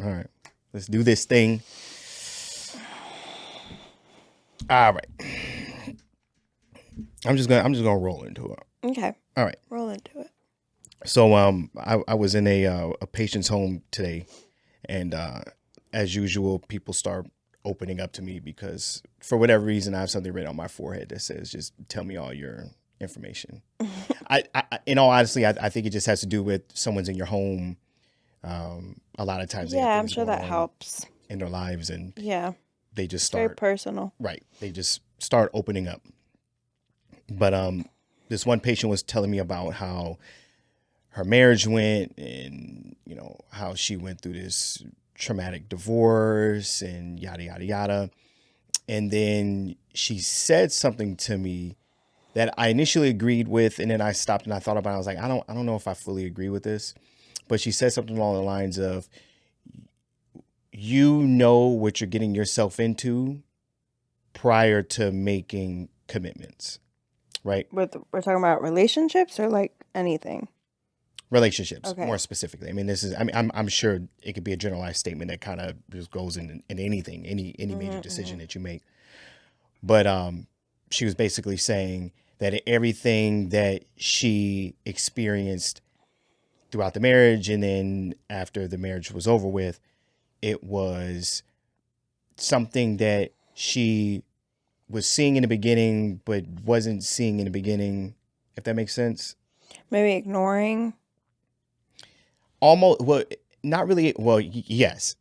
All right. Let's do this thing. All right. I'm just gonna roll into it. Okay. All right. Roll into it. So I was in a patient's home today, and as usual, people start opening up to me because for whatever reason I have something written on my forehead that says just tell me all your information. In all honesty, I think it just has to do with someone's in your home. A lot of times they have Yeah, I'm things sure going that on helps. in their lives, and Yeah. they just It's very start personal. right. They just start opening up. But this one patient was telling me about how her marriage went, and how she went through this traumatic divorce and yada yada yada. And then she said something to me that I initially agreed with, and then I stopped and I thought about it. I was like, I don't know if I fully agree with this. But she said something along the lines of, you know what you're getting yourself into prior to making commitments, right? We're talking about relationships or like anything. Relationships, more Okay. specifically. I mean, this is. I mean, I'm sure it could be a generalized statement that kind of just goes in anything, any major decision that you make. But she was basically saying that everything that she experienced throughout the marriage, and then after the marriage was over with, it was something that she was seeing in the beginning, but wasn't seeing in the beginning. If that makes sense. Maybe ignoring. Almost. Well, not really. Well, yes.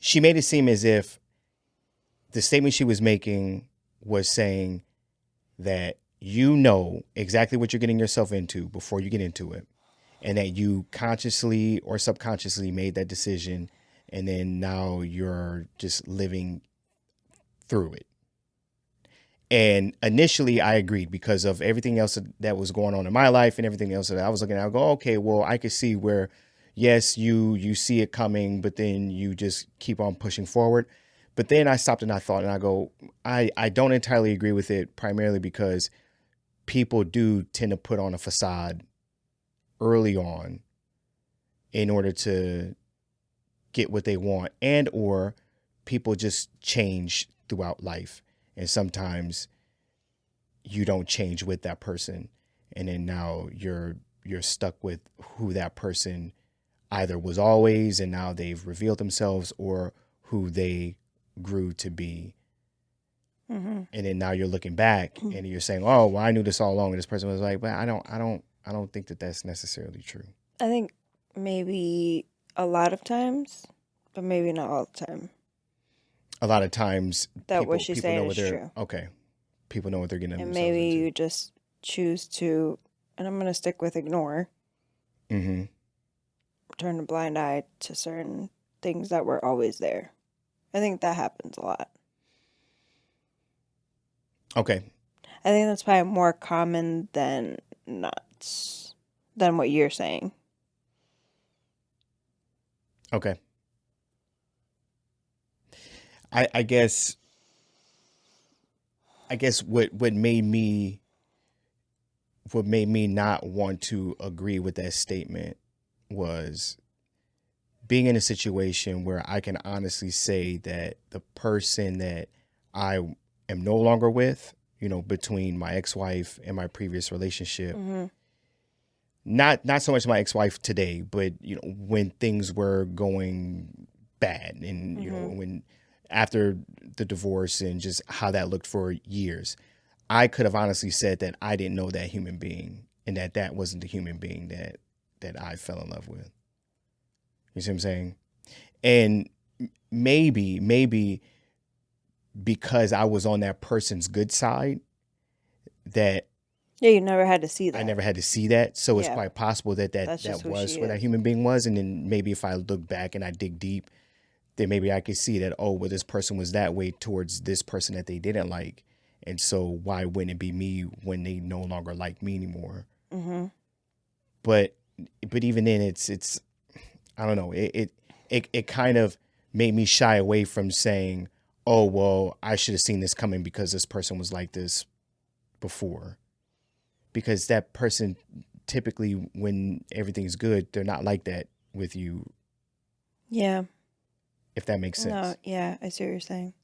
She made it seem as if the statement she was making was saying that you know exactly what you're getting yourself into before you get into it, and that you consciously or subconsciously made that decision, and then now you're just living through it. And initially I agreed because of everything else that was going on in my life and everything else that I was looking at. I go, okay, well, I could see where, yes, you see it coming, but then you just keep on pushing forward. But then I stopped and I thought, and I go, I don't entirely agree with it, primarily because people do tend to put on a facade early on in order to get what they want, and or people just change throughout life. And sometimes you don't change with that person, and then now you're stuck with who that person either was always and now they've revealed themselves, or who they grew to be. Mm-hmm. And then now you're looking back and you're saying, oh well, I knew this all along, and this person was like, but I don't think that that's necessarily true. I think maybe a lot of times, but maybe not all the time. A lot of times That what she's people know saying what is they're true. okay, people know what they're getting And themselves maybe into. you just choose to, and I'm going to stick with ignore, Mm-hmm. turn a blind eye to certain things that were always there. I think that happens a lot. Okay. I think that's probably more common than not, than what you're saying. Okay. I guess what made me not want to agree with that statement was being in a situation where I can honestly say that the person that I am no longer with, between my ex-wife and my previous relationship, Mm-hmm. not so much my ex-wife today, but when things were going bad, and Mm-hmm. when after the divorce and just how that looked for years, I could have honestly said that I didn't know that human being, and that wasn't the human being that I fell in love with. You see what I'm saying? And maybe because I was on that person's good side, that Yeah, you never had to see I that. never had to see that. So it's Yeah, quite possible that that's just that who was she what that is. human being was. And then maybe if I look back and I dig deep, then maybe I could see that, oh, well, this person was that way towards this person that they didn't like. And so why wouldn't it be me when they no longer like me anymore? Mm-hmm. But even then, it's I don't know. It kind of made me shy away from saying, oh well, I should have seen this coming because this person was like this before. Because that person, typically when everything's good, they're not like that with you. Yeah. if that makes sense. No, yeah, I see what you're saying.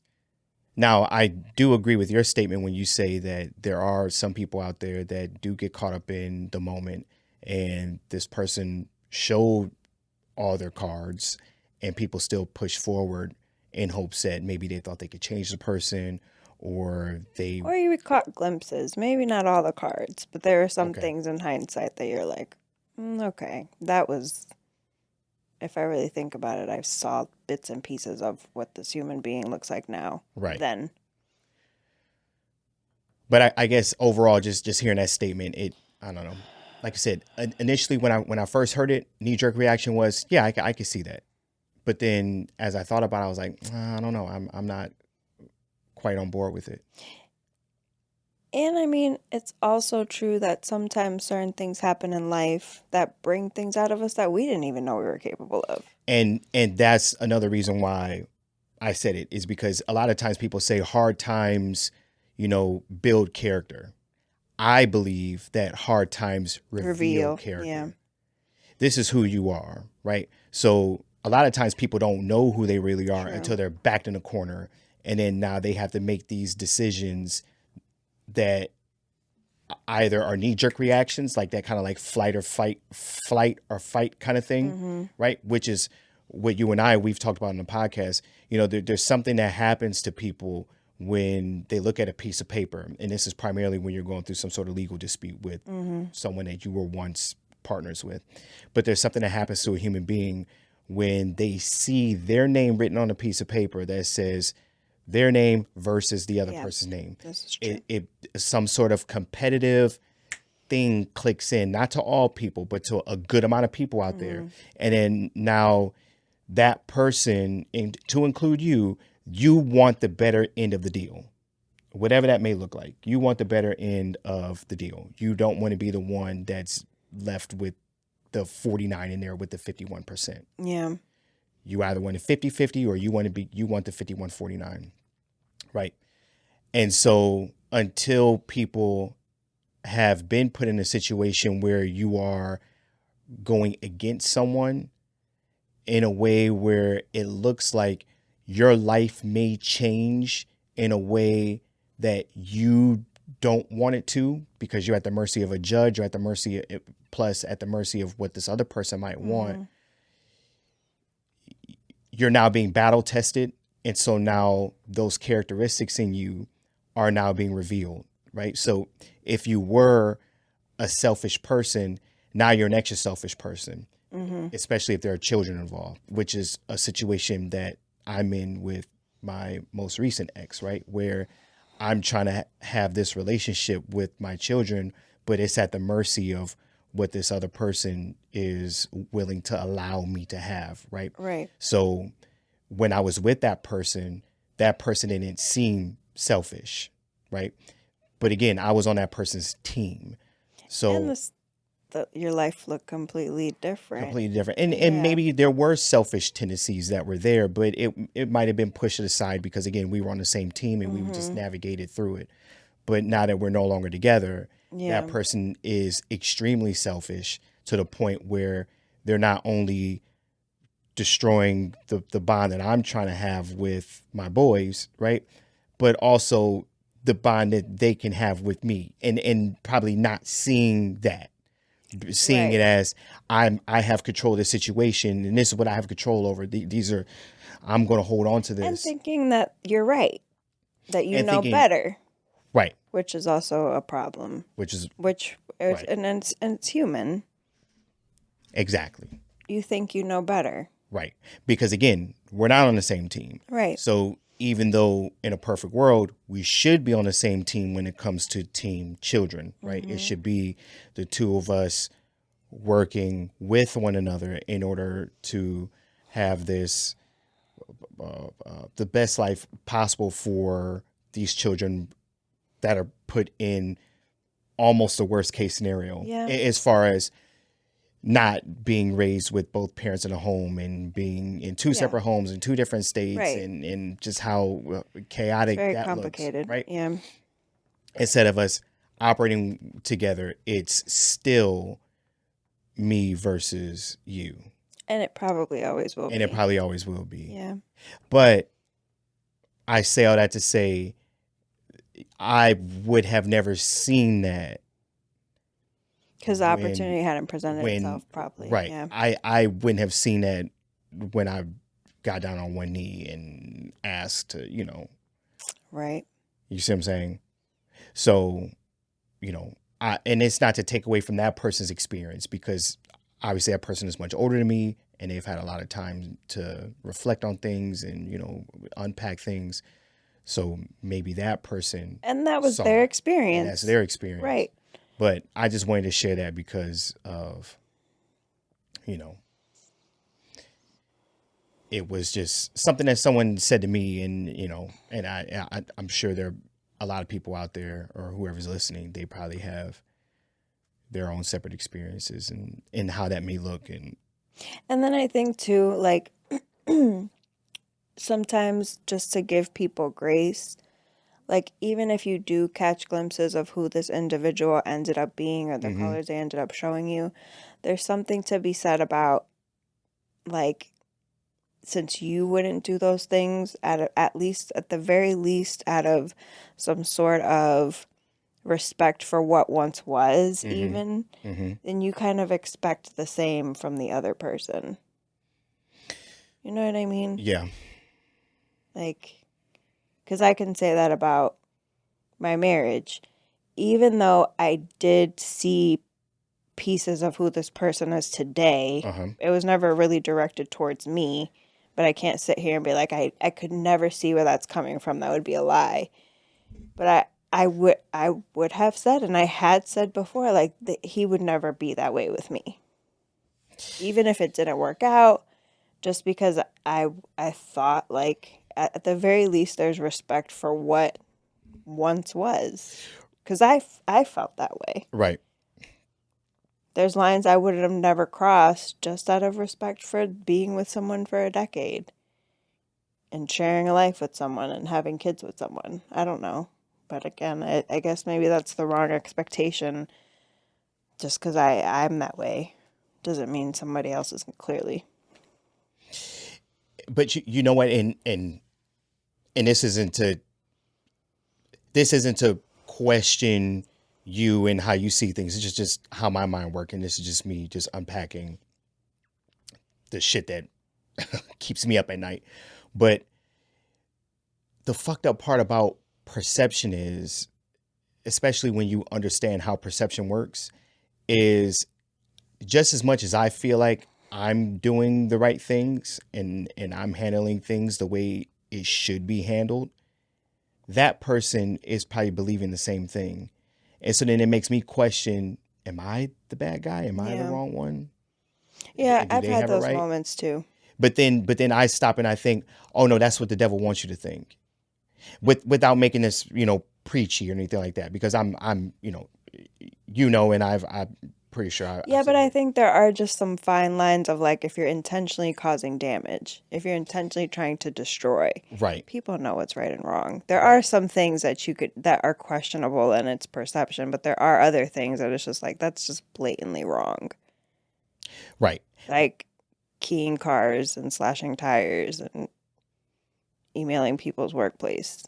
Now, I do agree with your statement when you say that there are some people out there that do get caught up in the moment, and this person showed all their cards and people still push forward in hopes that maybe they thought they could change the person, or they, Or you caught glimpses. Maybe not all the cards, but there are some okay, things in hindsight that you're like, okay, that was. If I really think about it, I saw bits and pieces of what this human being looks like now. right. Then. But I guess overall, just hearing that statement, I don't know. Like I said, initially when I first heard it, knee jerk reaction was, yeah, I could see that. But then as I thought about it, I was like, I don't know. I'm not quite on board with it. And I mean, it's also true that sometimes certain things happen in life that bring things out of us that we didn't even know we were capable of. And that's another reason why I said it, is because a lot of times people say hard times, build character. I believe that hard times reveal character. Yeah. This is who you are, right? So a lot of times people don't know who they really are until they're backed in a corner. And then now they have to make these decisions that either are knee-jerk reactions, like that kind of like flight or fight kind of thing, right? Which is what you and we've talked about in the podcast. There's something that happens to people when they look at a piece of paper, and this is primarily when you're going through some sort of legal dispute with someone that you were once partners with. But there's something that happens to a human being when they see their name written on a piece of paper that says their name versus the other person's name. This is true. It some sort of competitive thing clicks in, not to all people, but to a good amount of people out there. And then now that person, to include you want the better end of the deal, whatever that may look like. You want the better end of the deal. You don't want to be the one that's left with the 49 in there with the 51%. Yeah. You either want a 50-50 or you want the 51-49. Right. And so until people have been put in a situation where you are going against someone in a way where it looks like your life may change in a way that you don't want it to, because you're at the mercy of a judge, or at the mercy of what this other person might want. You're now being battle tested. And so now those characteristics in you are now being revealed, right? So if you were a selfish person, now you're an extra selfish person, especially if there are children involved, which is a situation that I'm in with my most recent ex, right? Where I'm trying to have this relationship with my children, but it's at the mercy of what this other person is willing to allow me to have, right? Right. So when I was with that person didn't seem selfish, right? But again, I was on that person's team. So And your life looked completely different. And maybe there were selfish tendencies that were there, but it might have been pushed aside because, again, we were on the same team and we just navigated through it. But now that we're no longer together, that person is extremely selfish to the point where they're not only destroying the bond that I'm trying to have with my boys, right? But also the bond that they can have with me, and probably not seeing it as I have control of the situation, and this is what I have control over. I'm going to hold on to this. And thinking that you're right, that you know better. Right. Which is also a problem. And it's human. Exactly. You think you know better. Right. Because again, we're not on the same team. Right. So even though in a perfect world, we should be on the same team when it comes to team children, right? It should be the two of us working with one another in order to have this, the best life possible for these children that are put in almost the worst case scenario. Yeah. As far as not being raised with both parents in a home and being in two separate homes in two different states, and just how chaotic very that complicated. looks, right? Yeah. Instead of us operating together, it's still me versus you. And it probably always will be. And it probably always will be. Yeah. But I say all that to say I would have never seen that Because the when opportunity hadn't presented when itself properly. right. Yeah. I wouldn't have seen that when I got down on one knee and asked to, Right. you see what I'm saying? So, and it's not to take away from that person's experience because obviously that person is much older than me and they've had a lot of time to reflect on things and, unpack things. So maybe that person And that was saw their it, and that's experience. their experience. Right. But I just wanted to share that because of, you know, it was just something that someone said to me, and and I'm sure there are a lot of people out there or whoever's listening, they probably have their own separate experiences and how that may look. And And then I think too, like sometimes just to give people grace, like even if you do catch glimpses of who this individual ended up being or the mm-hmm, colors they ended up showing you, there's something to be said about like since you wouldn't do those things at least at the very least out of some sort of respect for what once was mm-hmm, even, mm-hmm, then you kind of expect the same from the other person. You know what I mean? yeah, Like, because I can say that about my marriage. Even though I did see pieces of who this person is today, uh-huh, it was never really directed towards me. But I can't sit here and be like, I could never see where that's coming from. That would be a lie. But I would have said, and I had said before, like he would never be that way with me, even if it didn't work out. Just because I thought like at the very least there's respect for what once was, because I felt that way. right, There's lines I would have never crossed just out of respect for being with someone for a decade and sharing a life with someone and having kids with someone. I don't know. But again, I guess maybe that's the wrong expectation. Just because I'm that way doesn't mean somebody else isn't clearly. but you know what, and this isn't to question you and how you see things. It's just how my mind works, and this is just me just unpacking the shit that keeps me up at night. But the fucked up part about perception is, especially when you understand how perception works, is just as much as I feel like I'm doing the right things and I'm handling things the way it should be handled, that person is probably believing the same thing. And so then it makes me question, am I the bad guy? Am I the Yeah. wrong one? Yeah, Do I've they had have it those right? moments too. But then I stop and I think, oh no, that's what the devil wants you to think. Without making this, preachy or anything like that, because I'm, and I'm pretty sure Yeah, I've but said I it. think there are just some fine lines of like if you're intentionally causing damage, if you're intentionally trying to destroy, Right, people know what's right and wrong. There right, are some things that are questionable in its perception, but there are other things that it's just like that's just blatantly wrong. right. Like keying cars and slashing tires and emailing people's workplace.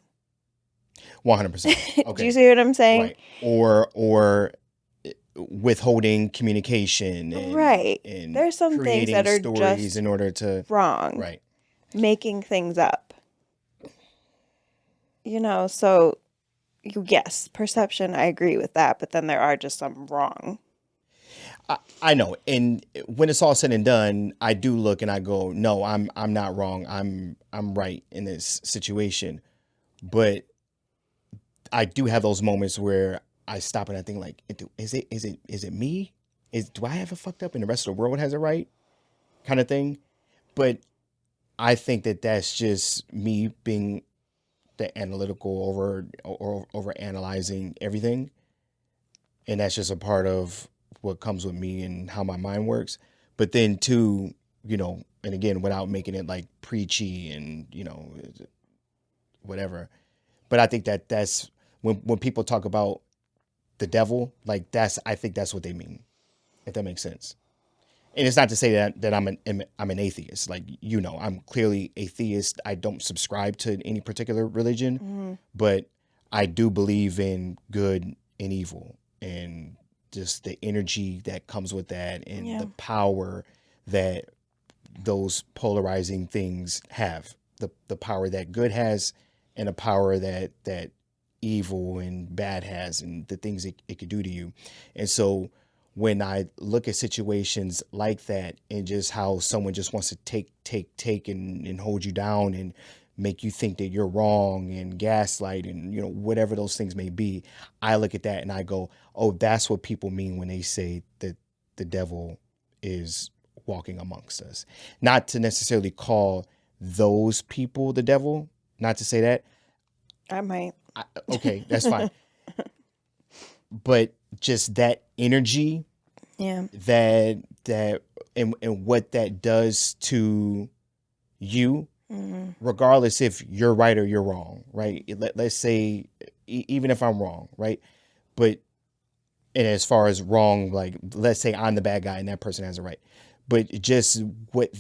100%. Do you Okay, see what I'm saying? right. Or withholding communication and Right. and There's some things creating that are stories just in order to wrong, right. making things up. So yes, perception, I agree with that, but then there are just some wrong. I know, and when it's all said and done, I do look and I go, no, I'm not wrong. I'm right in this situation. But I do have those moments where I stop and I think like, is it me? Do I have it fucked up and the rest of the world has it right? Kind of thing. But I think that that's just me being the analytical over analyzing everything, and that's just a part of what comes with me and how my mind works. But then too, and again, without making it like preachy and whatever. But I think that's when people talk about the devil, like I think that's what they mean, if that makes sense. and it's not to say that I'm an atheist. Like, I'm clearly atheist. I don't subscribe to any particular religion, but I do believe in good and evil, and just the energy that comes with that, and the power that those polarizing things have. The power that good has, and the power that evil and bad has, and the things it could do to you. And so when I look at situations like that, and just how someone just wants to take and hold you down and make you think that you're wrong, and gaslight, and whatever those things may be, I look at that and I go, oh, that's what people mean when they say that the devil is walking amongst us. Not to necessarily call those people the devil, not to say that. I might. Okay, that's fine. But just that energy, that and what that does to you, regardless if you're right or you're wrong, right? Let's say, even if I'm wrong, right? But, and as far as wrong, like, let's say I'm the bad guy and that person has it right. But just what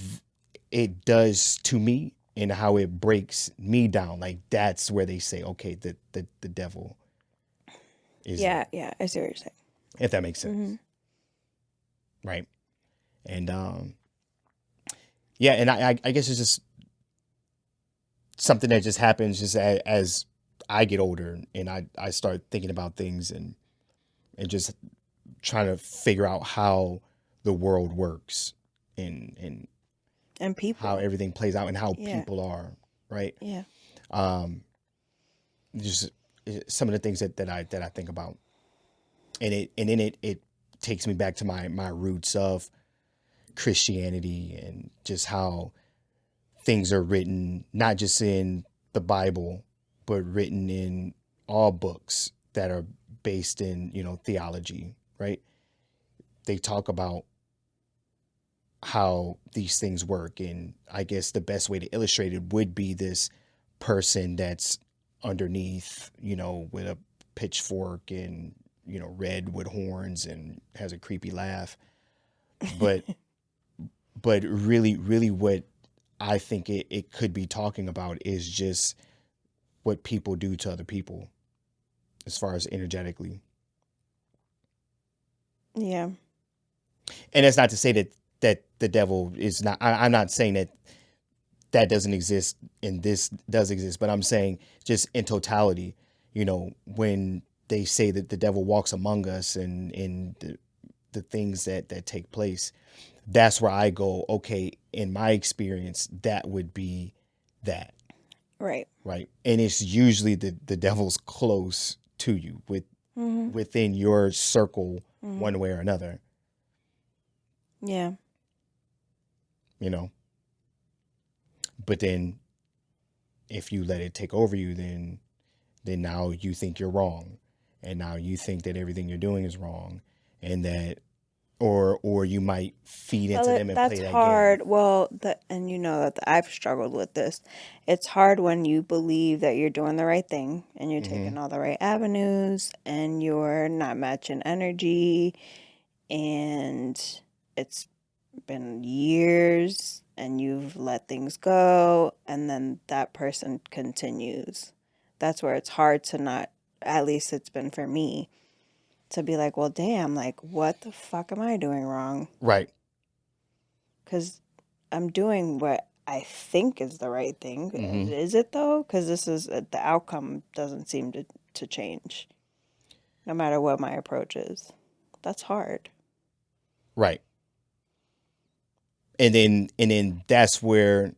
it does to me and how it breaks me down, like, that's where they say, okay, the devil is. Yeah, I see what you're saying. If that makes sense. Right. And and I guess it's just something that just happens just as I get older, and I start thinking about things, and just trying to figure out how the world works, and people, how everything plays out, and how people are, right? Yeah. Just some of the things that I think about, and it takes me back to my roots of Christianity, and just how things are written, not just in the Bible, but written in all books that are based in, theology, right? They talk about how these things work. And I guess the best way to illustrate it would be this person that's underneath, with a pitchfork and, red with horns and has a creepy laugh. But, but really, really what I think it could be talking about is just what people do to other people, as far as energetically. Yeah. And that's not to say that the devil is not, I'm not saying that doesn't exist and this does exist, but I'm saying just in totality, when they say that the devil walks among us, and the things that take place, that's where I go, okay, in my experience, that would be that. Right. Right. And it's usually the devil's close to you, within your circle, one way or another. Yeah. But then if you let it take over you, then now you think you're wrong. And now you think that everything you're doing is wrong, and that, or you might feed into them and play that game. That's hard. Well, and that I've struggled with this. It's hard when you believe that you're doing the right thing, and you're taking all the right avenues, and you're not matching energy, and it's been years, and you've let things go, and then that person continues. That's where it's hard to not, at least it's been for me, to be like, well, damn, like, what the fuck am I doing wrong? Right. Because I'm doing what I think is the right thing. Is it, though? Because the outcome doesn't seem to change, no matter what my approach is. That's hard. Right. And then that's where,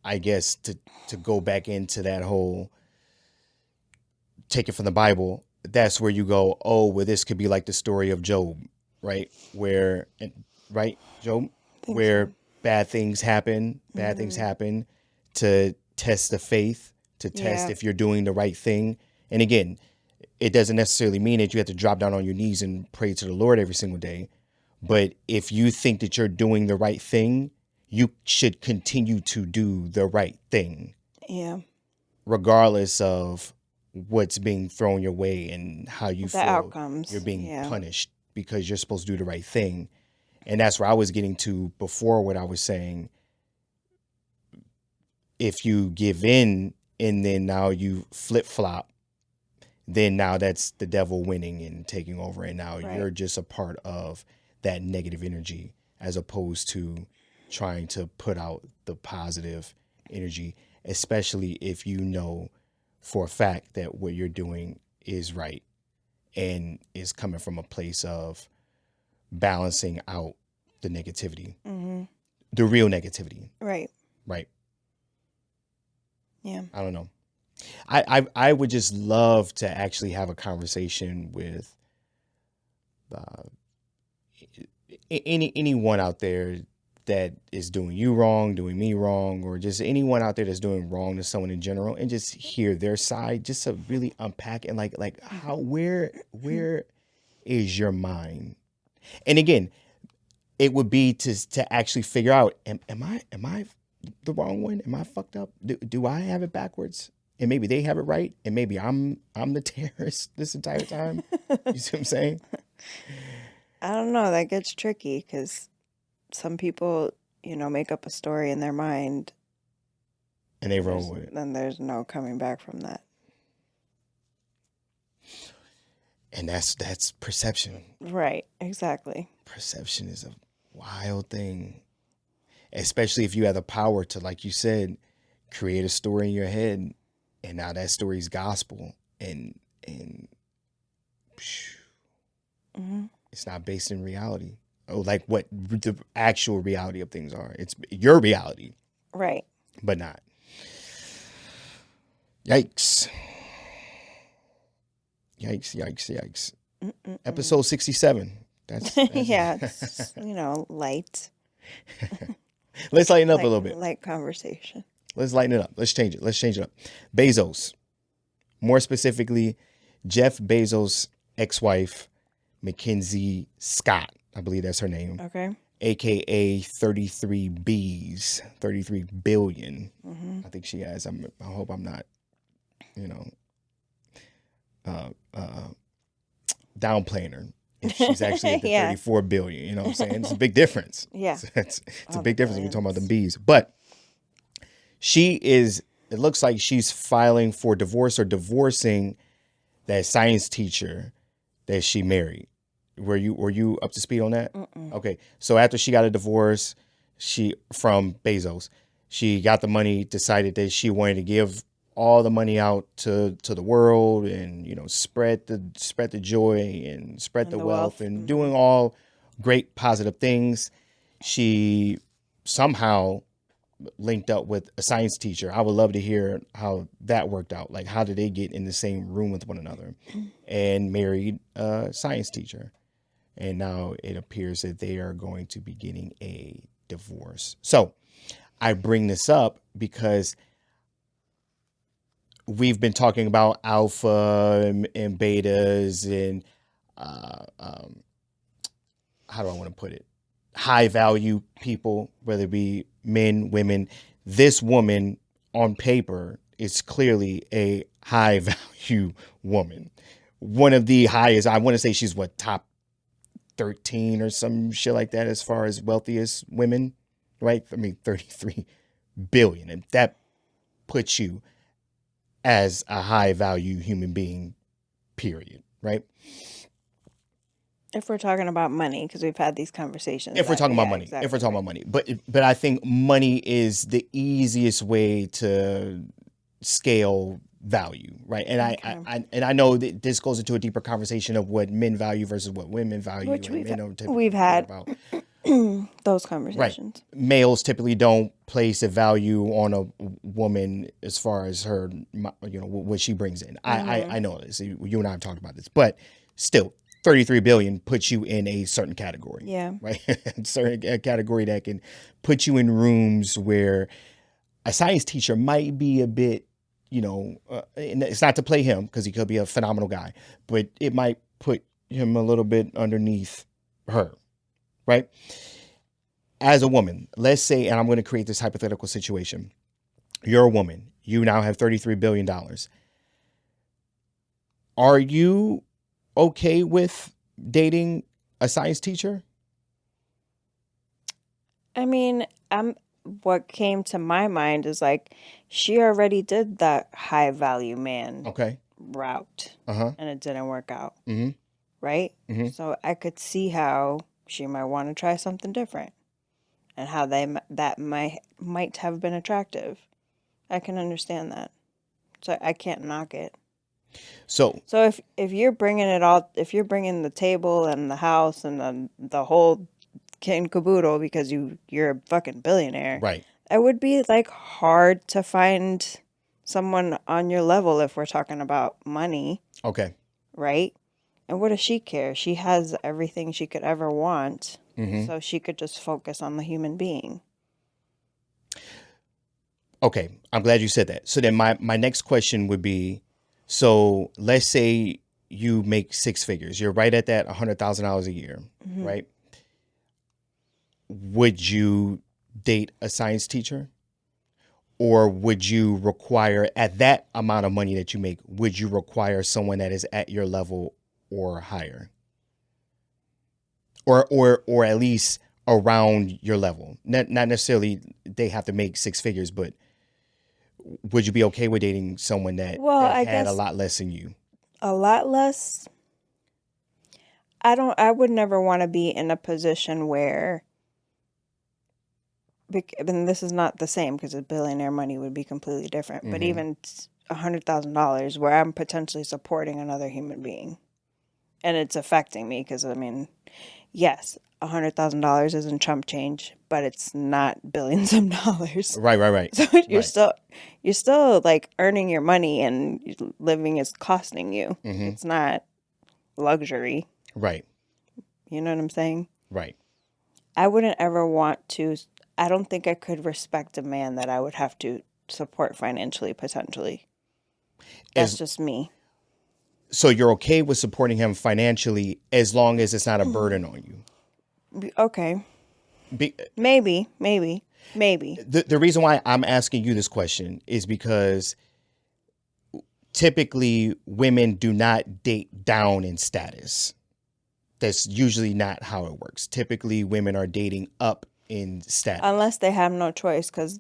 I guess, to go back into that whole take it from the Bible, that's where you go, oh, well, this could be like the story of Job, right? Right, Job, where so. Bad things happen to test the faith, to test if you're doing the right thing. And again, it doesn't necessarily mean that you have to drop down on your knees and pray to the Lord every single day. But if you think that you're doing the right thing, you should continue to do the right thing. Yeah. Regardless of what's being thrown your way and how you feel outcomes. You're being punished, because you're supposed to do the right thing. And that's where I was getting to before, what I was saying. If you give in and then now you flip flop, then now that's the devil winning and taking over. And now Right. you're just a part of that negative energy, as opposed to trying to put out the positive energy, especially if you know for a fact that what you're doing is right and is coming from a place of balancing out the negativity, Mm-hmm. the real negativity. Right. Right. Yeah. I don't know. I would just love to actually have a conversation with uh, anyone out there that is doing you wrong, doing me wrong, or just anyone out there that's doing wrong to someone in general, and just hear their side, just to really unpack and like how where is your mind? And again, it would be to actually figure out, am I the wrong one? Am I fucked up? Do I have it backwards? And maybe they have it right, and maybe I'm the terrorist this entire time. You see what I'm saying? I don't know. That gets tricky because some people, make up a story in their mind. And they roll with it. Then there's no coming back from that. And that's perception. Right. Exactly. Perception is a wild thing, especially if you have the power to, like you said, create a story in your head, and now that story's gospel, and Mm-hmm. it's not based in reality. Oh, like what the actual reality of things are. It's your reality, Right. but not. Yikes. Yikes, yikes, yikes. Mm-mm-mm. Episode 67. That's yeah. It's, light. Let's lighten up a little bit. Light conversation. Let's lighten it up. Let's change it. Let's change it up. Bezos. More specifically, Jeff Bezos' ex-wife, Mackenzie Scott. I believe that's her name. Okay. AKA 33 B's, 33 billion. Mm-hmm. I think she has. I hope I'm not, downplaying her. If she's actually at the Yeah. 34 billion. You know what I'm saying? It's a big difference. Yeah. It's a All big the difference when we're talking about the billions. B's. But it looks like she's filing for divorce or divorcing that science teacher that she married. Were you up to speed on that? Mm-mm. Okay. So after she got a divorce, from Bezos, she got the money, decided that she wanted to give all the money out to the world, and spread the joy and spread And the the wealth, wealth. and Mhm. doing all great positive things. She somehow linked up with a science teacher. I would love to hear how that worked out. Like, how did they get in the same room with one another, and married a science teacher? And now it appears that they are going to be getting a divorce. So I bring this up because we've been talking about alpha and betas and how do I want to put it? High value people, whether it be men, women. This woman on paper is clearly a high value woman. One of the highest, I want to say she's top 13 or some shit like that as far as wealthiest women, right? I mean, 33 billion. And that puts you as a high value human being, period, right? If we're talking about money, because we've had these conversations. If we're talking about money, exactly if we're talking right. about money, but I think money is the easiest way to scale value, right? And Okay. I know that this goes into a deeper conversation of what men value versus what women value, Which and men don't typically we've care had about. those Right. conversations. Males typically don't place a value on a woman as far as her, what she brings in. I know this. You and I have talked about this, but still, 33 billion puts you in a certain category. Yeah. Right. A certain category that can put you in rooms where a science teacher might be a bit, and it's not to play him because he could be a phenomenal guy, but it might put him a little bit underneath her. Right. As a woman, let's say, and I'm going to create this hypothetical situation. You're a woman. You now have $33 billion. Are you okay with dating a science teacher? I mean, what came to my mind is like she already did that high value man Okay. route Uh-huh. and it didn't work out, Mm-hmm. right? Mm-hmm. So I could see how she might want to try something different and how that might have been attractive. I can understand that. So I can't knock it. So So if you're bringing it all, if you're bringing the table and the house and the whole kit and caboodle because you're a fucking billionaire, right. it would be like hard to find someone on your level if we're talking about money, Okay. right? And what does she care? She has everything she could ever want, Mm-hmm. so she could just focus on the human being. Okay. I'm glad you said that. So then my next question would be, so let's say you make six figures. You're right at that $100,000 a year, Mm-hmm. right? Would you date a science teacher? Or would you require, at that amount of money that you make, would you require someone that is at your level or higher? Or at least around your level? Not necessarily they have to make six figures, but would you be okay with dating someone Well, that I had a guess lot less than you? a lot less. I would never want to be in a position where, and this is not the same because the billionaire money would be completely different, but Mm-hmm. even $100,000 where I'm potentially supporting another human being and it's affecting me because, I mean, yes, $100,000 isn't chump change, but it's not billions of dollars. Right. So Right. you're still like earning your money and living is costing you. Mm-hmm. It's not luxury. Right. You know what I'm saying? Right. I wouldn't ever want to. I don't think I could respect a man that I would have to support financially, potentially. That's As just me. so you're okay with supporting him financially as long as it's not a burden on you. Okay. Be, Maybe. the reason why I'm asking you this question is because typically women do not date down in status. That's usually not how it works. Typically women are dating up in status. Unless they have no choice, because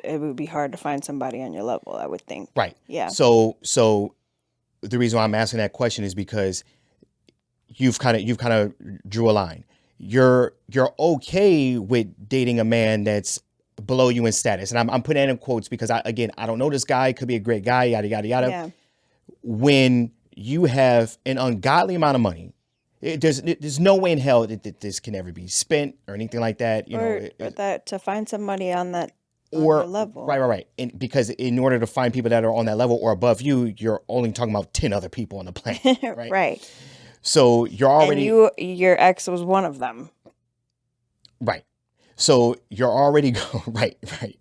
it would be hard to find somebody on your level, I would think. Right. Yeah. So the reason why I'm asking that question is because you've kind of drew a line. You're okay with dating a man that's below you in status, and I'm putting that in quotes because I don't know this guy. Could be a great guy. Yada yada yada. Yeah. When you have an ungodly amount of money, there's no way in hell that this can ever be spent or anything like that. You know, Or that to find somebody on your level. right. And because in order to find people that are on that level or above you, you're only talking about 10 other people on the planet, right? Right. So you're already your ex was one of them. right. So you're already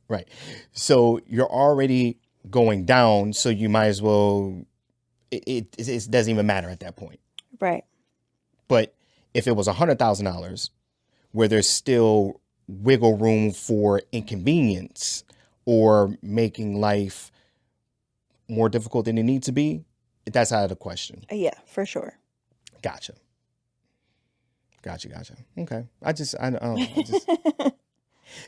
right. So you're already going down. So you might as well. It doesn't even matter at that point. Right. But if it was $100,000, where there's still wiggle room for inconvenience or making life more difficult than it needs to be, that's out of the question. Yeah, for sure. Gotcha. Okay. I just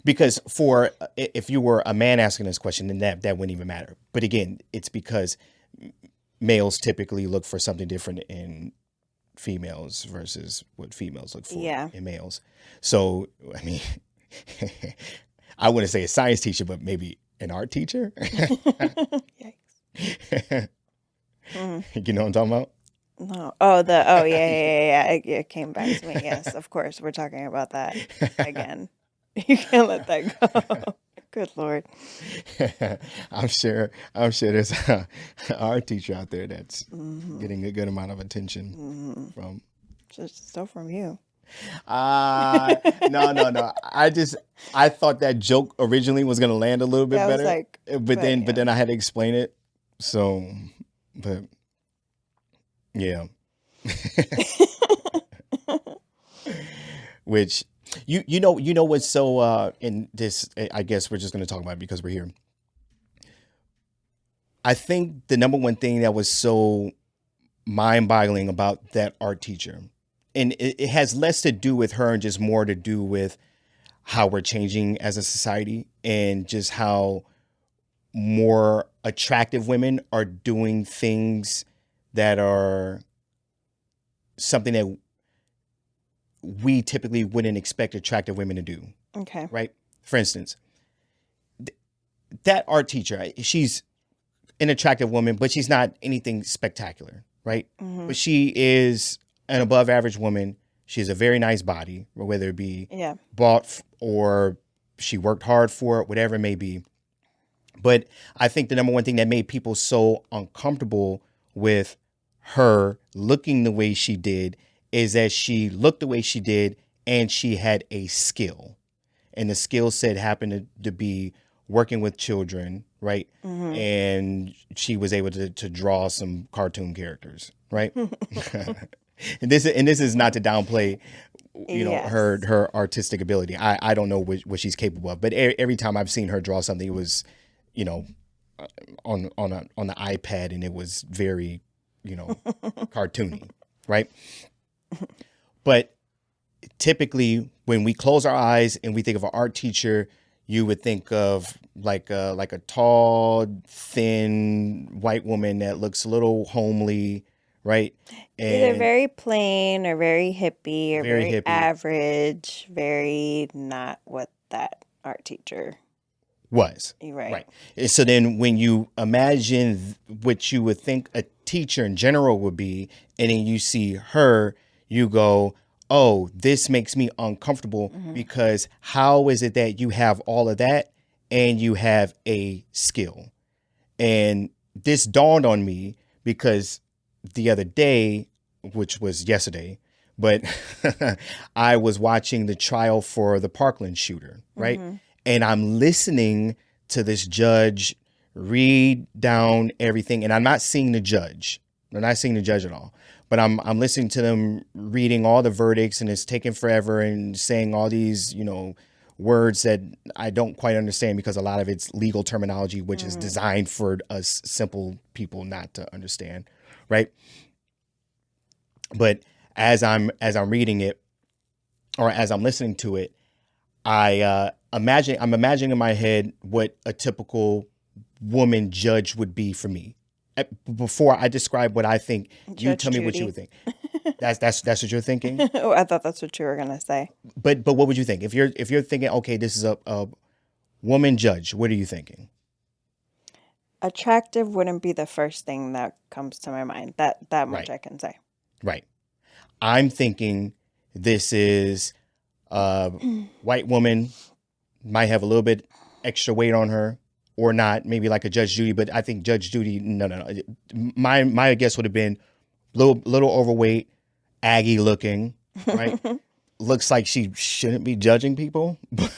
because for if you were a man asking this question, then that wouldn't even matter. But again, it's because males typically look for something different in females versus what females look for in males. So, I mean, I wouldn't say a science teacher, but maybe an art teacher. Yikes. You know what I'm talking about? No. Yeah. It came back to me. Yes, of course. We're talking about that again. You can't let that go. Good Lord. I'm sure there's an art teacher out there that's getting a good amount of attention from. Just still from you. No. I thought that joke originally was gonna land a little bit better, like, but then I had to explain it. So, but yeah, which you know what's so in this. I guess we're just gonna talk about it because we're here. I think the number one thing that was so mind-boggling about that art teacher, and it has less to do with her and just more to do with how we're changing as a society and just how more attractive women are doing things that are something that we typically wouldn't expect attractive women to do, Okay. right? For instance, that art teacher, she's an attractive woman, but she's not anything spectacular, right? Mm-hmm. But she is an above average woman. She has a very nice body, whether it be bought or she worked hard for it, whatever it may be. But I think the number one thing that made people so uncomfortable with her looking the way she did is that she looked the way she did and she had a skill. And the skill set happened to be working with children, right? Mm-hmm. And she was able to draw some cartoon characters, right? and this is not to downplay, her artistic ability. I don't know what she's capable of, but every time I've seen her draw something, it was, on the iPad, and it was very, cartoony, right? But typically, when we close our eyes and we think of an art teacher, you would think of like a tall, thin white woman that looks a little homely, right? And either very plain or very hippie or Very very hippie. average, very not what that art teacher. was. You're right. Right. And so then when you imagine what you would think a teacher in general would be, and then you see her, you go, oh, this makes me uncomfortable because how is it that you have all of that and you have a skill? And this dawned on me because the other day, which was yesterday, but I was watching the trial for the Parkland shooter, right? And I'm listening to this judge read down everything, and I'm not seeing the judge. I'm not seeing the judge at all. But I'm listening to them reading all the verdicts, and it's taking forever and saying all these, words that I don't quite understand because a lot of it's legal terminology, which is designed for us simple people not to understand, right? But as I'm reading it, or as I'm listening to it, I'm imagining in my head what a typical woman judge would be for me. Before I describe what I think, you Judge tell me what you Judy. would think. That's what you're thinking. Oh, I thought that's what you were gonna say. But what would you think if you're thinking, okay, this is a woman judge? What are you thinking? Attractive wouldn't be the first thing that comes to my mind. That much Right. I can say. Right. I'm thinking this is a white woman, might have a little bit extra weight on her or not, maybe like a Judge Judy, but I think Judge Judy, no. My guess would have been little overweight, Aggie looking, right? Looks like she shouldn't be judging people, but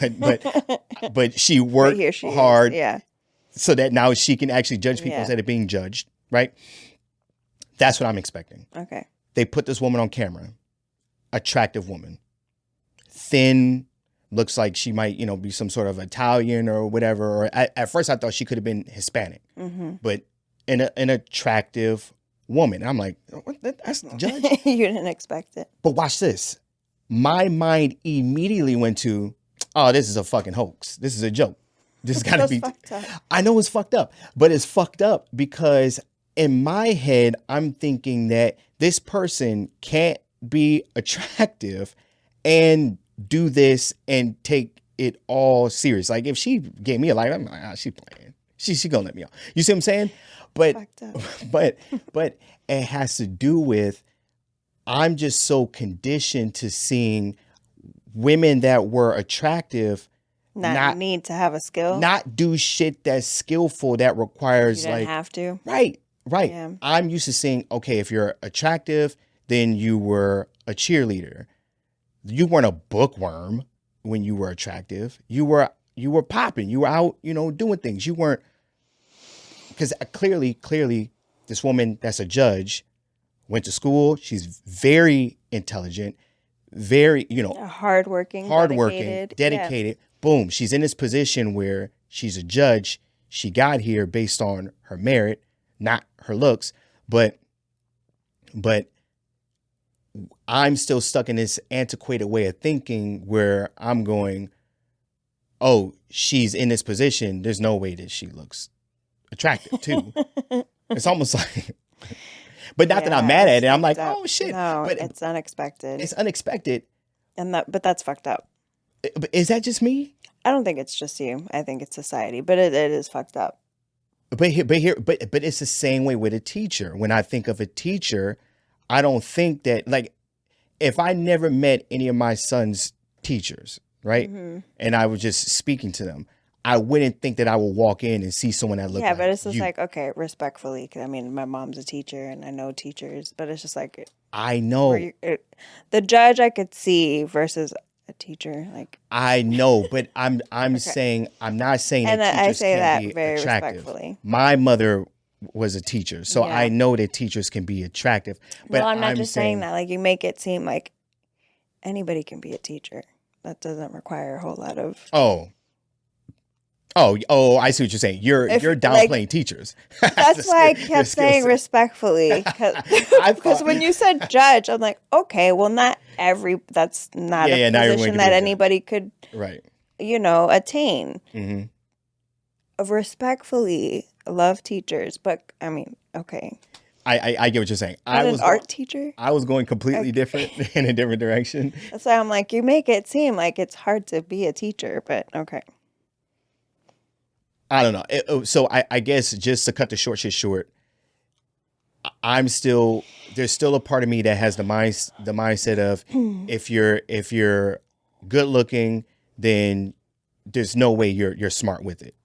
she But worked here she hard is. Yeah. so that now she can actually judge people Yeah. instead of being judged, right? That's what I'm expecting. Okay. They put this woman on camera, attractive woman, thin, looks like she might, be some sort of Italian or whatever. Or at first I thought she could have been Hispanic, but an attractive woman. And I'm like, what? That's the judge. You didn't expect it. But watch this. My mind immediately went to, oh, this is a fucking hoax. This is a joke. This has got to That's be. fucked up. I know it's fucked up, but it's fucked up because in my head, I'm thinking that this person can't be attractive and do this and take it all serious. Like if she gave me a life, I'm like, she's playing. She gonna let me off. You see what I'm saying? But Fucked up. but it has to do with I'm just so conditioned to seeing women that were attractive Not need to have a skill. not do shit that's skillful that You requires didn't like have to. right. Yeah. I'm used to seeing, okay, if you're attractive, then you were a cheerleader. You weren't a bookworm when you were attractive. You were popping. You were out, doing things. You weren't, because clearly, this woman that's a judge went to school. She's very intelligent, very, Hardworking. dedicated. Boom. She's in this position where she's a judge. She got here based on her merit, not her looks, but I'm still stuck in this antiquated way of thinking where I'm going, oh, she's in this position. There's no way that she looks attractive too. It's almost like, but not that I'm mad at it. I'm like, oh shit. No, but it's unexpected. it's unexpected. But that's fucked up. But is that just me? I don't think it's just you. I think it's society, but it is fucked up. But it's the same way with a teacher. When I think of a teacher, I don't think that, like, if I never met any of my son's teachers, right, and I was just speaking to them, I wouldn't think that I would walk in and see someone that looked like but it's just you. like, okay, respectfully, 'cause I mean, my mom's a teacher and I know teachers, but it's just like, I know. The judge I could see versus a teacher, like. I know, but I'm saying, I'm not saying And that I teachers say can that be very attractive. respectfully. My mother was a teacher, so Yeah. I know that teachers can be attractive. But No, I'm not just saying that. Like, you make it seem like anybody can be a teacher. That doesn't require a whole lot of. Oh, I see what you're saying. You're downplaying teachers. That's why I kept saying respectfully. Because when you said judge, I'm like, okay, well, that's not a position that anybody could, right, attain. Mm-hmm. Respectfully, love teachers, but I mean, okay. I get what you're saying. I was an art teacher. I was going completely different in a different direction. That's why I'm like, you make it seem like it's hard to be a teacher, but okay. I don't know. So I guess just to cut the short shit short, there's still a part of me that has the mindset of if you're good looking, then there's no way you're smart with it.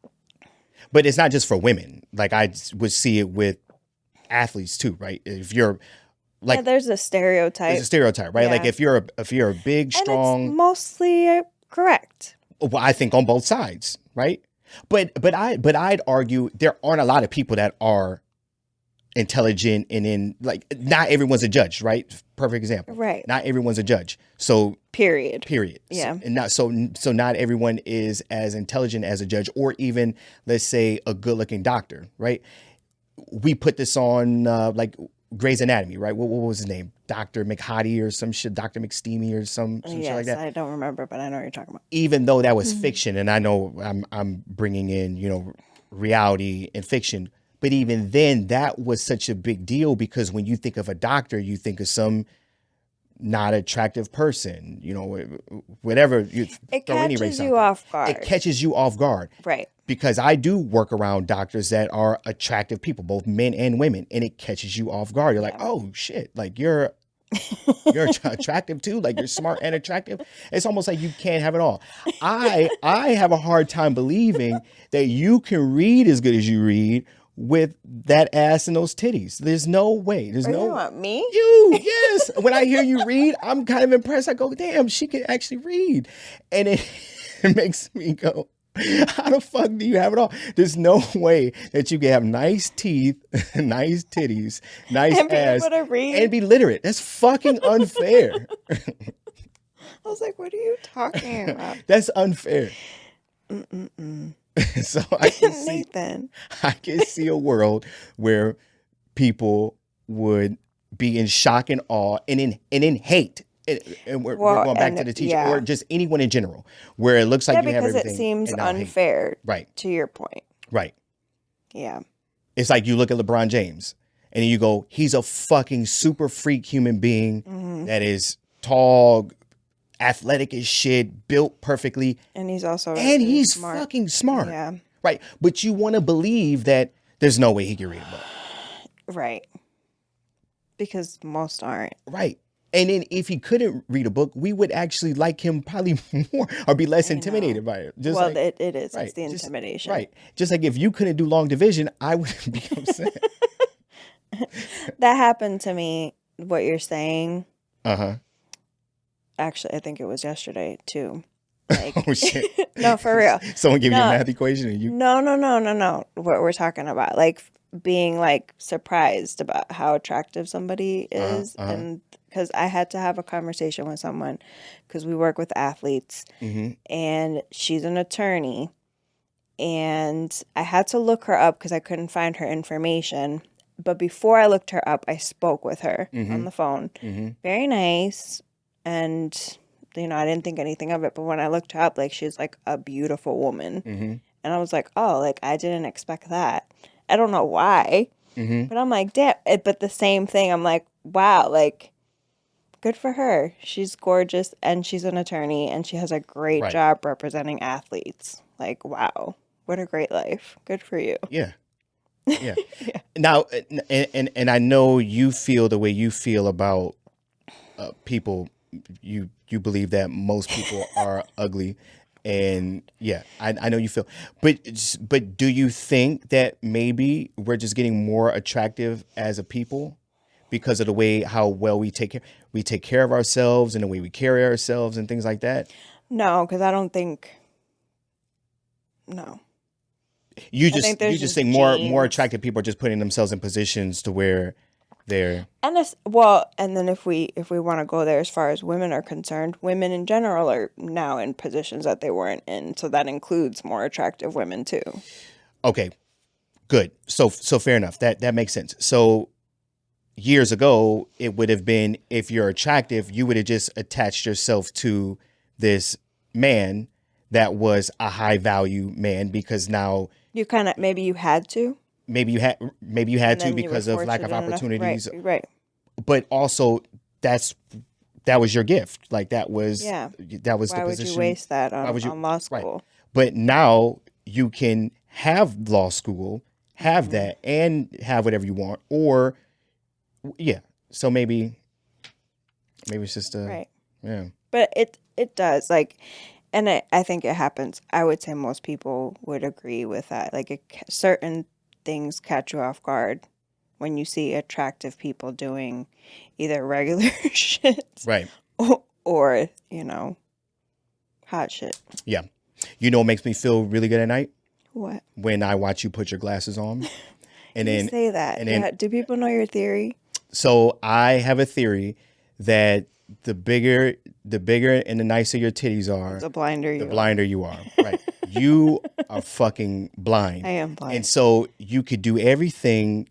But it's not just for women. Like, I would see it with athletes too, right? If you're like, there's a stereotype. There's a stereotype, right? Yeah. Like, if you're a big, strong, and it's mostly correct. Well, I think on both sides, right? But I'd argue there aren't a lot of people that are intelligent and not everyone's a judge, right? Perfect example. Right. Not everyone's a judge. So period. Yeah. So not everyone is as intelligent as a judge, or even, let's say, a good looking doctor, right? We put this on like Grey's Anatomy, right? What was his name? Dr. McHottie or some shit, Dr. McSteamy or some shit like that. I don't remember, but I know what you're talking about. Even though that was fiction, and I know I'm bringing in, reality and fiction, but even then that was such a big deal, because when you think of a doctor, you think of some not attractive person, whatever. It catches you off guard. It catches you off guard. Right. Because I do work around doctors that are attractive people, both men and women, and it catches you off guard. You're like, oh shit, like you're attractive too, like you're smart and attractive. It's almost like you can't have it all. I have a hard time believing that you can read as good as you read with that ass and those titties. There's no way. There's no. You want me? You, yes. When I hear you read, I'm kind of impressed. I go, damn, she can actually read, and it makes me go, how the fuck do you have it all? There's no way that you can have nice teeth, nice titties, nice and ass, be able to read. and be literate. That's fucking unfair. I was like, what are you talking about? That's unfair. So I can see a world where people would be in shock and awe and in hate. And we're going back to the teacher, or just anyone in general, where it looks like you have everything. Because it seems unfair, right? To your point, right? Yeah, it's like you look at LeBron James, and you go, he's a fucking super freak human being that is tall, athletic as shit, built perfectly, and he's also he's smart. Fucking smart, yeah, right? But you want to believe that there's no way he can read a book, right? Because most aren't, right? And then if he couldn't read a book, we would actually like him probably more, or be less intimidated by it. Just it is. Right, it's the intimidation. Right. Just like if you couldn't do long division, I would be upset. That happened to me, what you're saying. Uh-huh. Actually, I think it was yesterday too. Like, oh shit. No, for real. Someone give you a math equation and you No. What we're talking about. Like being like surprised about how attractive somebody is. And because I had to have a conversation with someone because we work with athletes and she's an attorney, and I had to look her up because I couldn't find her information. But before I looked her up, I spoke with her on the phone. Very nice. And you know, I didn't think anything of it. But when I looked her up, like, she's like a beautiful woman. Mm-hmm. And I was like, oh, like, I didn't expect that. I don't know why. Mm-hmm. But I'm like, damn. But the same thing, I'm like, wow, like, good for her. She's gorgeous and she's an attorney and she has a great Right. job representing athletes. Like, wow, what a great life. Good for you. Yeah. Yeah. Now, and I know you feel the way you feel about people. You believe that most people are ugly, and yeah, I know you feel. But do you think that maybe we're just getting more attractive as a people because of the way how well we take care of ourselves and the way we carry ourselves and things like that? No, because I don't think, no. You I think there's just just think more genes. attractive people are just putting themselves in positions to where they're And it's, well, and then if we want to go there as far as women are concerned, women in general are now in positions that they weren't in. So that includes more attractive women too. okay. Good. So fair enough. That makes sense. So years ago, it would have been if you're attractive, you would have just attached yourself to this man that was a high value man because now You kind of, maybe you had to. maybe you had And to then you were because of lack of fortunate enough. opportunities, Right. but also that was your gift. Like that was Yeah. the Why would position. you waste that Why would you on law right? school? But now you can have law school, have that, and have whatever you want, or yeah. So maybe it's just a Right. yeah. But it does, like, and I think it happens. I would say most people would agree with that. Like, certain things catch you off guard when you see attractive people doing either regular shit Right. or, you know, hot shit. Yeah. You know what makes me feel really good at night? What? When I watch you put your glasses on. And You then say that. and then Yeah. Do people know your theory? so I have a theory that the bigger and the nicer your titties are, The blinder the you blinder you are. Right. You are fucking blind. I am blind. And so you could do everything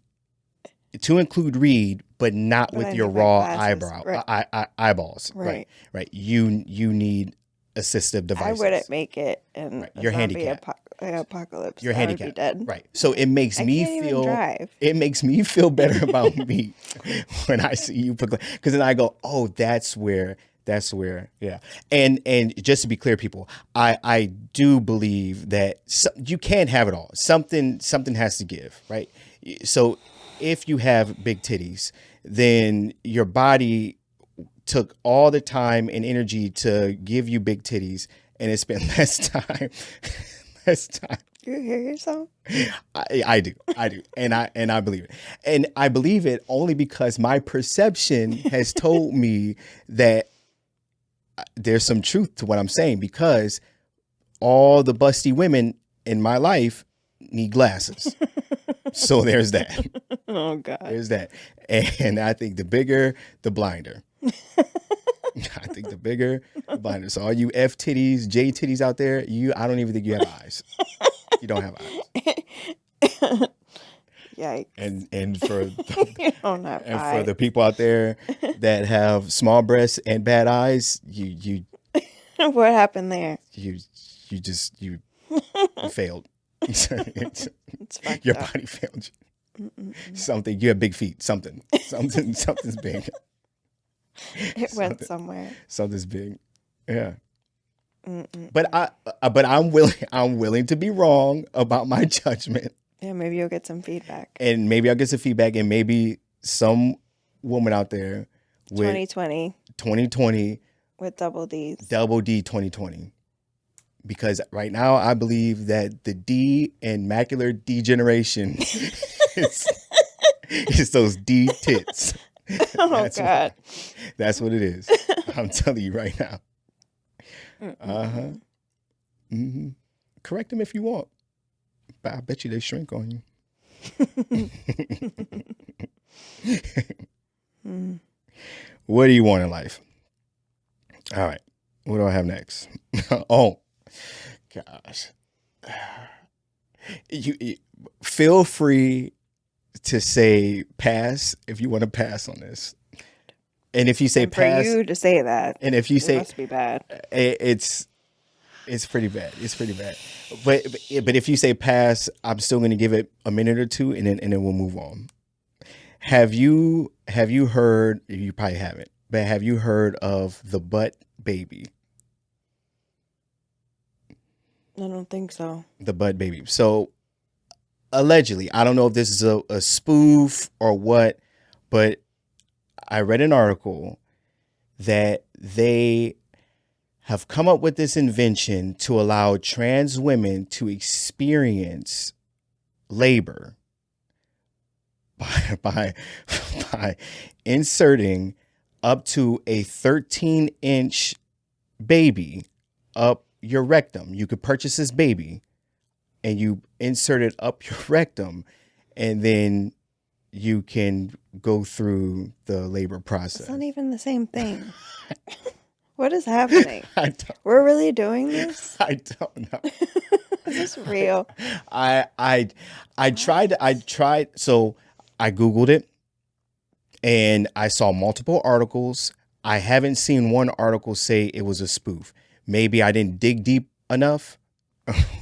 to include read, but not But with I your need my raw glasses. eyeballs. Right. Right. You need assistive I devices. wouldn't make it in Right. a You're zombie handicapped. apocalypse. You're I would be handicapped. dead. Right. So it makes I me can't even feel drive. it makes me feel better about me when I see you put because then I go, oh, that's where yeah. And just to be clear, people, I do believe that you can't have it all. Something has to give, right? So if you have big titties, then your body took all the time and energy to give you big titties, and it spent less time. You hear yourself? I do, and I believe it, and I believe it only because my perception has told me that there's some truth to what I'm saying. Because all the busty women in my life need glasses, so there's that. Oh God. There's that, and I think the bigger, the blinder. I think the bigger, the blinder. So all you F titties, J titties out there, I don't even think you have eyes. You don't have eyes. Yikes. And for You don't have and for eyes. the people out there that have small breasts and bad eyes, you What happened there? you failed. It's fucked Your up. body failed you. Something. You have big feet. Something's big. It went somewhere. Something's big. Yeah. But I'm willing to be wrong about my judgment, Yeah, maybe you'll get some feedback. and maybe I'll get some feedback, and maybe some woman out there with 2020 with double D's. double D 2020. Because right now I believe that the D in macular degeneration is those D tits. Oh God. That's what it is. I'm telling you right now. Uh-huh. Mm-hmm. Correct them if you want. But I bet you they shrink on you. What do you want in life? All right. What do I have next? Oh, gosh. You feel free to say pass if you want to pass on this. And if you say And for pass, you to say that, and if you it say must be bad. it's pretty bad. It's pretty bad. But if you say pass, I'm still going to give it a minute or two, and then we'll move on. Have you heard? You probably haven't, but have you heard of the butt baby? I don't think so. The butt baby. So allegedly, I don't know if this is a spoof or what, but I read an article that they have come up with this invention to allow trans women to experience labor by by inserting up to a 13-inch baby up your rectum. You could purchase this baby and you insert it up your rectum, and then you can go through the labor process. It's not even the same thing. What is happening? I don't, We're really doing this? I don't know. Is this real? I tried. So I Googled it and I saw multiple articles. I haven't seen one article say it was a spoof. Maybe I didn't dig deep enough.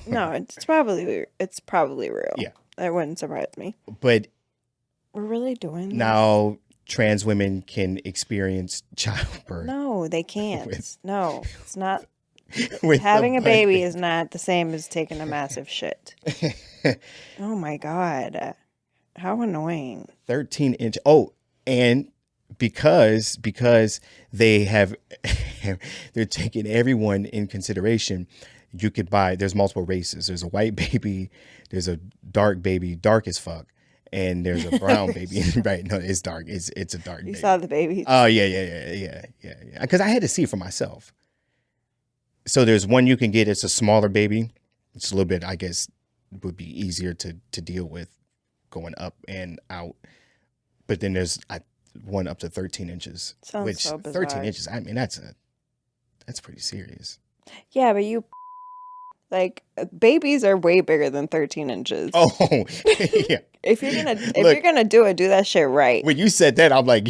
No, it's probably real. Yeah. That wouldn't surprise me. But We're really doing this? now trans women can experience childbirth. No, they can't. No, it's not. with Having the a baby is not the same as taking a massive shit. Oh my God. How annoying. 13-inch. Oh, and because they have they're taking everyone in consideration, you could buy, there's multiple races. There's a white baby, there's a dark baby, dark as fuck, and there's a brown baby. Right? No, it's dark. It's a dark You baby. saw the baby? Oh yeah. Because I had to see it for myself. So there's one you can get. It's a smaller baby. It's a little bit, I guess, would be easier to deal with going up and out. But then there's one up to 13 inches. Sounds which so bizarre. 13 inches, I mean, that's pretty serious. Yeah, but like, babies are way bigger than 13 inches. Oh, yeah. If you're gonna do it, do that shit right. When you said that, I'm like,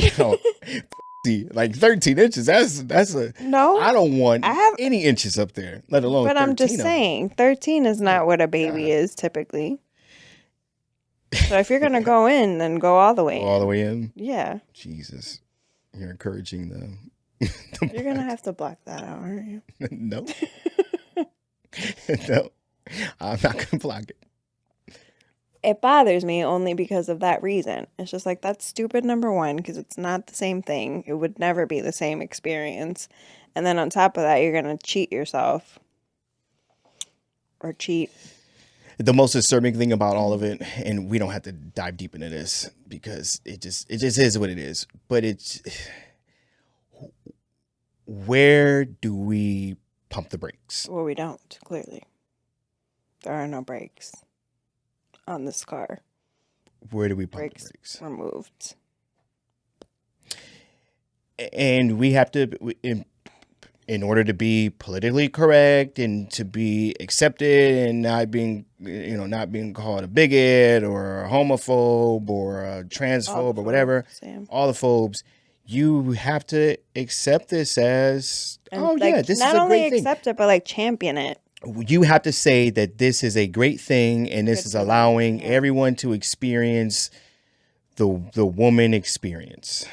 like 13 inches. That's a No, I don't want any inches up there, let alone. but I'm just 13 of them. saying, 13 is not what a baby is typically. So if you're gonna go in, then go all the way. All the way in. Yeah. Jesus, you're encouraging the. You're gonna have to block that out, aren't you? No. No, I'm not gonna block it. It bothers me only because of that reason. It's just like, that's stupid, number one, because it's not the same thing. It would never be the same experience. And then on top of that, you're going to cheat yourself. Or cheat. The most disturbing thing about all of it, and we don't have to dive deep into this because it just is what it is. But it's, where do we pump the brakes? Well, we don't, clearly. There are no brakes on this car. Where do we pump the brakes? Removed. And we have to, in order to be politically correct and to be accepted and not being called a bigot or a homophobe or a transphobe or whatever, all the phobes, you have to accept this as, this is a great thing. Not only accept it, but like champion it. You have to say that this is a great thing and this is allowing everyone to experience the woman experience.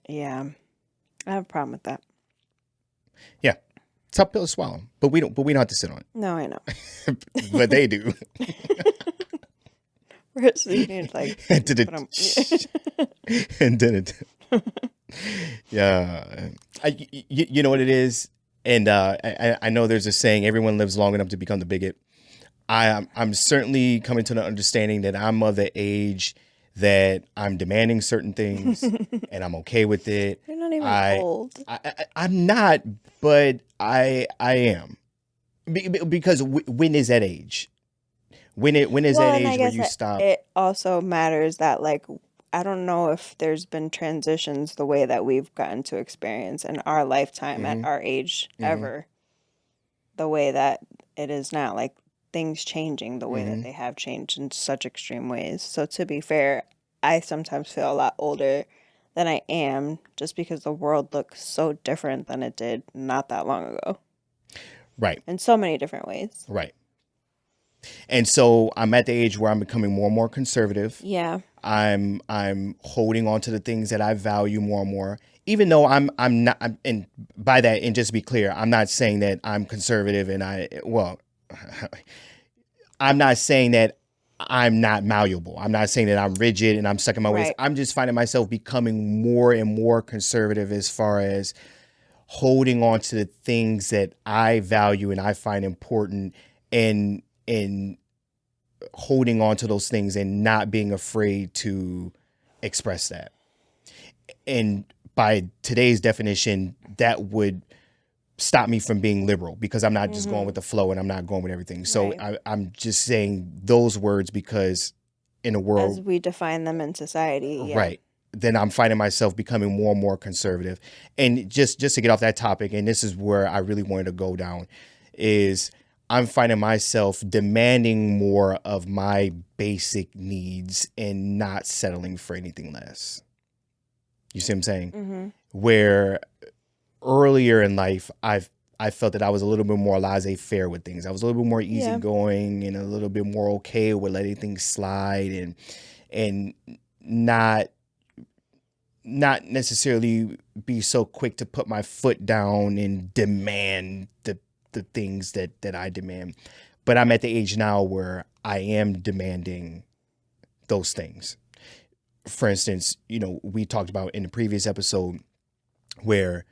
Yeah. I have a problem with that. Yeah. Tough pill to swallow. But we don't have to sit on it. No, I know. But they do. We're just like and did it. Yeah. You know what it is? And I know there's a saying, everyone lives long enough to become the bigot. I'm certainly coming to the understanding that I'm of the age that I'm demanding certain things and I'm okay with it. You're not even old. I'm not, but I am. Because when is that age? When is that age where you stop? It also matters that, like, I don't know if there's been transitions the way that we've gotten to experience in our lifetime at our age ever. The way that it is now, like things changing the way that they have changed in such extreme ways. So to be fair, I sometimes feel a lot older than I am, just because the world looks so different than it did not that long ago. Right. In so many different ways. Right. And so I'm at the age where I'm becoming more and more conservative. Yeah. I'm holding on to the things that I value more and more. Even though I'm not, and by that, and just to be clear, I'm not saying that I'm conservative and I'm not saying that I'm not malleable. I'm not saying that I'm rigid and I'm stuck in my ways. Right. I'm just finding myself becoming more and more conservative as far as holding on to the things that I value and I find important, and holding on to those things and not being afraid to express that. And by today's definition, that would stop me from being liberal, because I'm not just going with the flow and I'm not going with everything. So Right. I'm just saying those words because in a As world, we define them in society. Yeah. right, then I'm finding myself becoming more and more conservative. And just to get off that topic, and this is where I really wanted to go down, is I'm finding myself demanding more of my basic needs and not settling for anything less. You see what I'm saying? Mm-hmm. Where earlier in life, I felt that I was a little bit more laissez-faire with things. I was a little bit more easygoing and a little bit more okay with letting things slide, and not necessarily be so quick to put my foot down and demand the things that I demand. But I'm at the age now where I am demanding those things. For instance, we talked about in the previous episode where,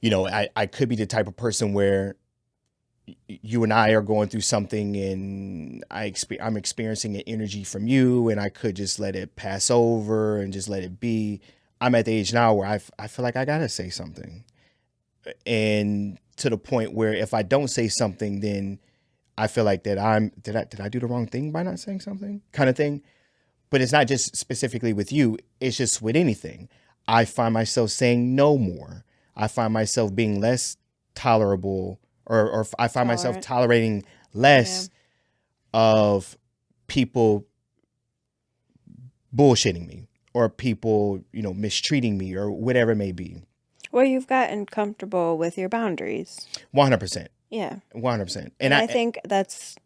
I could be the type of person where you and I are going through something and I'm experiencing an energy from you, and I could just let it pass over and just let it be. I'm at the age now where I feel like I got to say something. And to the point where if I don't say something, then I feel like that did I do the wrong thing by not saying something, kind of thing. But it's not just specifically with you. It's just with anything. I find myself saying no more. I find myself being less tolerable, or I find myself Tolerant. tolerating less of people bullshitting me, or people, mistreating me, or whatever it may be. Well, you've gotten comfortable with your boundaries. 100%. Yeah. 100%. And I think that's,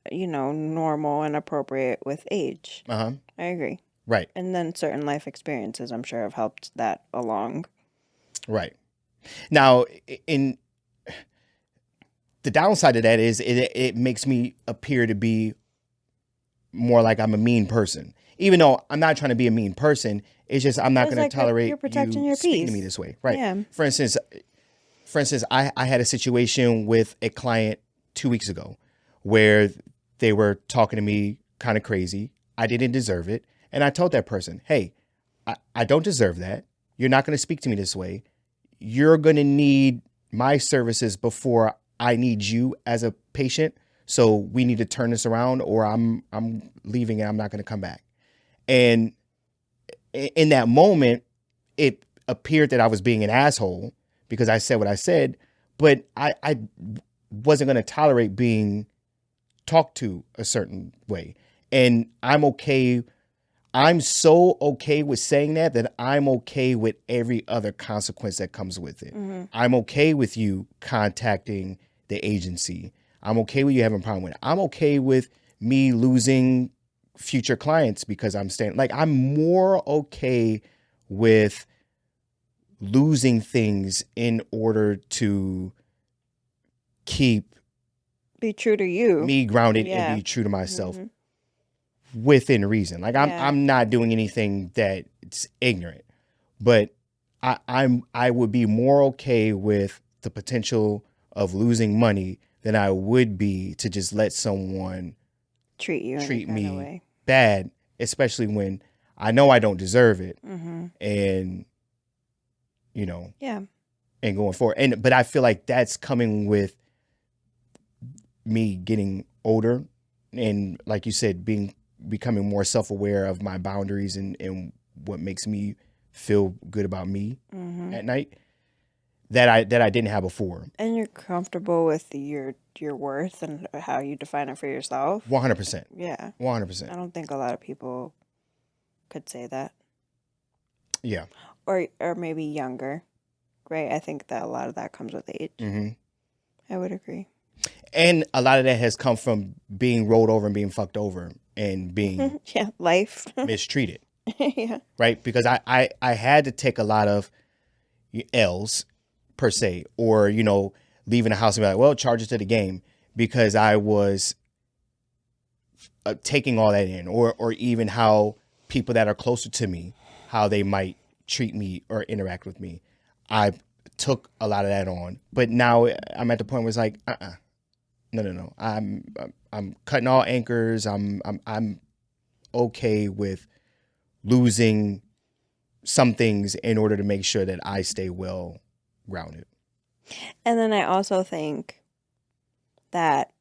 normal and appropriate with age. Uh-huh. I agree. Right. And then certain life experiences, I'm sure, have helped that along. Right. Now, in the downside of that is it makes me appear to be more like I'm a mean person. Even though I'm not trying to be a mean person, it's just I'm not going to tolerate you're protecting you your speaking peace. to me this way. Right. Yeah. For instance, I had a situation with a client 2 weeks ago where they were talking to me kind of crazy. I didn't deserve it. And I told that person, hey, I don't deserve that. You're not going to speak to me this way. You're going to need my services before I need you as a patient. So we need to turn this around, or I'm leaving and I'm not going to come back. And in that moment, it appeared that I was being an asshole because I said what I said, but I wasn't going to tolerate being talked to a certain way. And I'm so okay with saying that I'm okay with every other consequence that comes with it. Mm-hmm. I'm okay with you contacting the agency. I'm okay with you having a problem with it. I'm okay with me losing future clients because I'm staying. Like, I'm more okay with losing things in order to be true to you, me grounded and be true to myself. Mm-hmm. Within reason. Like, I'm not doing anything that's ignorant, but I would be more okay with the potential of losing money than I would be to just let someone treat me bad, especially when I know I don't deserve it. Mm-hmm. And and going forward. But I feel like that's coming with me getting older, and like you said, becoming more self-aware of my boundaries and what makes me feel good about me at night that I didn't have before. And you're comfortable with your worth and how you define it for yourself. 100%. Yeah. 100%. I don't think a lot of people could say that. Yeah. or maybe younger, right? I think that a lot of that comes with age. Mm-hmm. I would agree. And a lot of that has come from being rolled over and being fucked over and being Yeah, life. mistreated, Yeah. right? Because I had to take a lot of L's per se, or, leaving the house and be like, well, charge it to the game, because I was taking all that in, or even how people that are closer to me, how they might treat me or interact with me. I took a lot of that on, but now I'm at the point where it's like, no. I'm cutting all anchors. I'm okay with losing some things in order to make sure that I stay well grounded. And then I also think that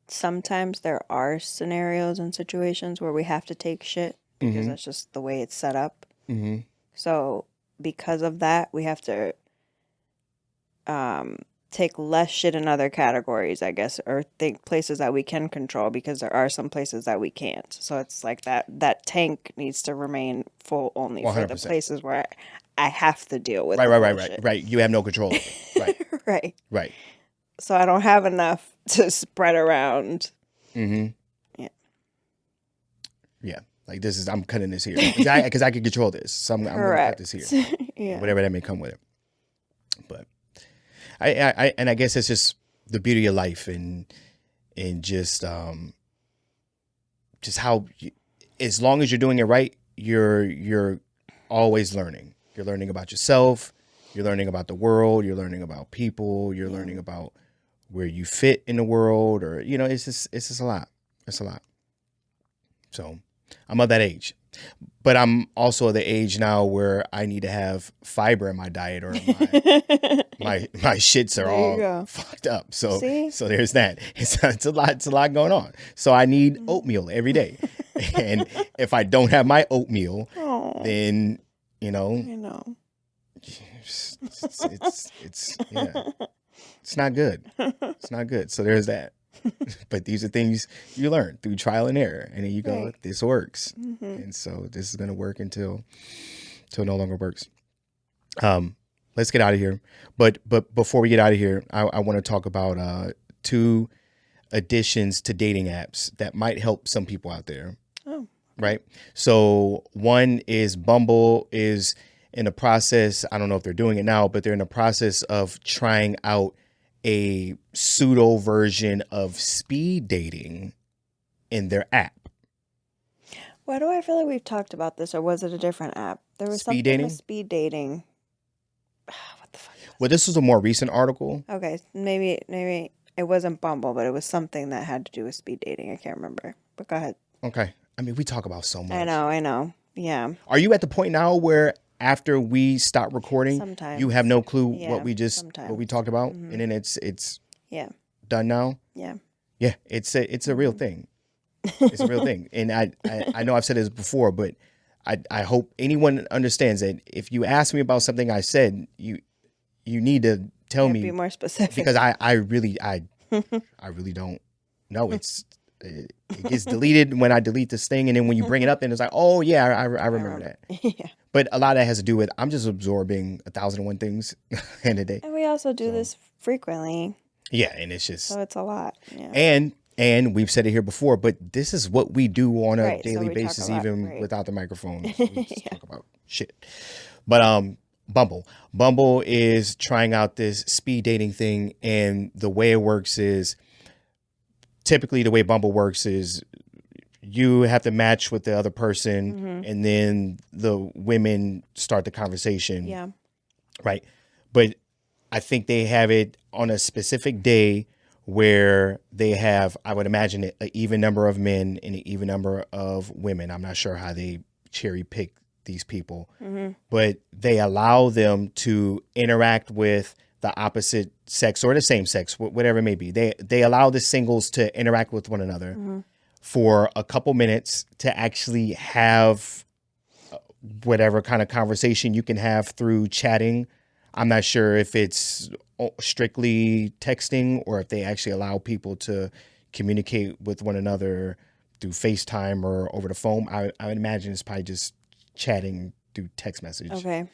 sometimes there are scenarios and situations where we have to take shit because that's just the way it's set up. Mm-hmm. So because of that, we have to take less shit in other categories, I guess, or think places that we can control, because there are some places that we can't. So it's like that tank needs to remain full only for the 100%. places where I have to deal with Right. You have no control. Right. Right. So I don't have enough to spread around. Mm-hmm. Yeah. Yeah. Like I'm cutting this here because I can control this. So I'm going to cut this here. Yeah. Whatever that may come with it. But I guess it's just the beauty of life and just how as long as you're doing it right, you're always learning. You're learning about yourself. You're learning about the world. You're learning about people. You're learning about where you fit in the world, or it's just a lot. It's a lot. So I'm of that age, but I'm also of the age now where I need to have fiber in my diet, or my shits are all fucked up. So so there's that. It's a lot going on. So I need oatmeal every day, and if I don't have my oatmeal, then I know. It's not good. It's not good. So there's that. But these are things you learn through trial and error, and then you go, this works, and so this is going to work until it no longer works. Let's get out of here. But before we get out of here, I want to talk about 2 additions to dating apps that might help some people out there. Oh. Right. So one is Bumble is in the process. I don't know if they're doing it now, but they're in the process of trying out a pseudo version of speed dating in their app. Why do I feel like we've talked about this, or was it a different app? There was Speed something dating? with speed dating. What the fuck? Well, this was a more recent article. Okay, maybe it wasn't Bumble, but it was something that had to do with speed dating. I can't remember. But go ahead. Okay. I mean, we talk about so much. I know. Yeah. Are you at the point now where after we stop recording, Sometimes you have no clue what we talked about, and then it's done now? Yeah. Yeah, it's a real thing. It's a real thing. And I know I've said this before, but I hope anyone understands that if you ask me about something I said, you need to tell me. Be more specific. Because I really don't know. It gets deleted when I delete this thing, and then when you bring it up, then it's like, oh yeah, I remember that. Yeah. But a lot of that has to do with I'm just absorbing 1,001 things in a day. And we also do this frequently. Yeah, and it's just so it's a lot. Yeah. And we've said it here before, but this is what we do on a daily basis, even without the microphone. We just talk about shit. But Bumble is trying out this speed dating thing, and the way it works is typically the way Bumble works is you have to match with the other person, and then the women start the conversation. Yeah. Right. But I think they have it on a specific day where they have, I would imagine, an even number of men and an even number of women. I'm not sure how they cherry pick these people, but they allow them to interact with the opposite sex or the same sex, whatever it may be. They allow the singles to interact with one another for a couple minutes to actually have whatever kind of conversation you can have through chatting. I'm not sure if it's strictly texting or if they actually allow people to communicate with one another through FaceTime or over the phone. I would imagine it's probably just chatting do text message. Okay.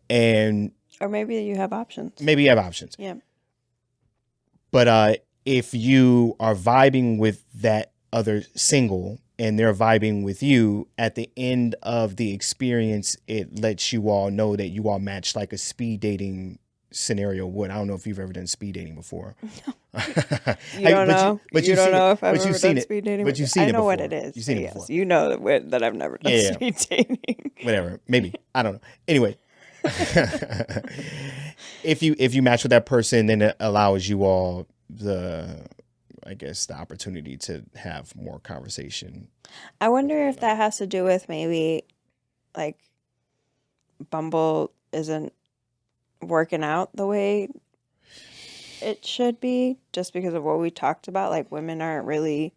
And Or maybe you have options. maybe you have options. Yeah. But if you are vibing with that other single and they're vibing with you, at the end of the experience, it lets you all know that you all match like a speed dating scenario would. I don't know if you've ever done speed dating before. You don't know. But you you've don't seen know it. if I've But ever you've seen done it. speed dating. But you've seen it I know before. what it is. You've seen it yes, before. you know that I've never done Yeah. speed dating. Whatever. Maybe. I don't know. Anyway. If you match with that person, then it allows you all the opportunity to have more conversation. I wonder if that has to do with maybe like Bumble isn't working out the way it should be, just because of what we talked about. Like, women aren't really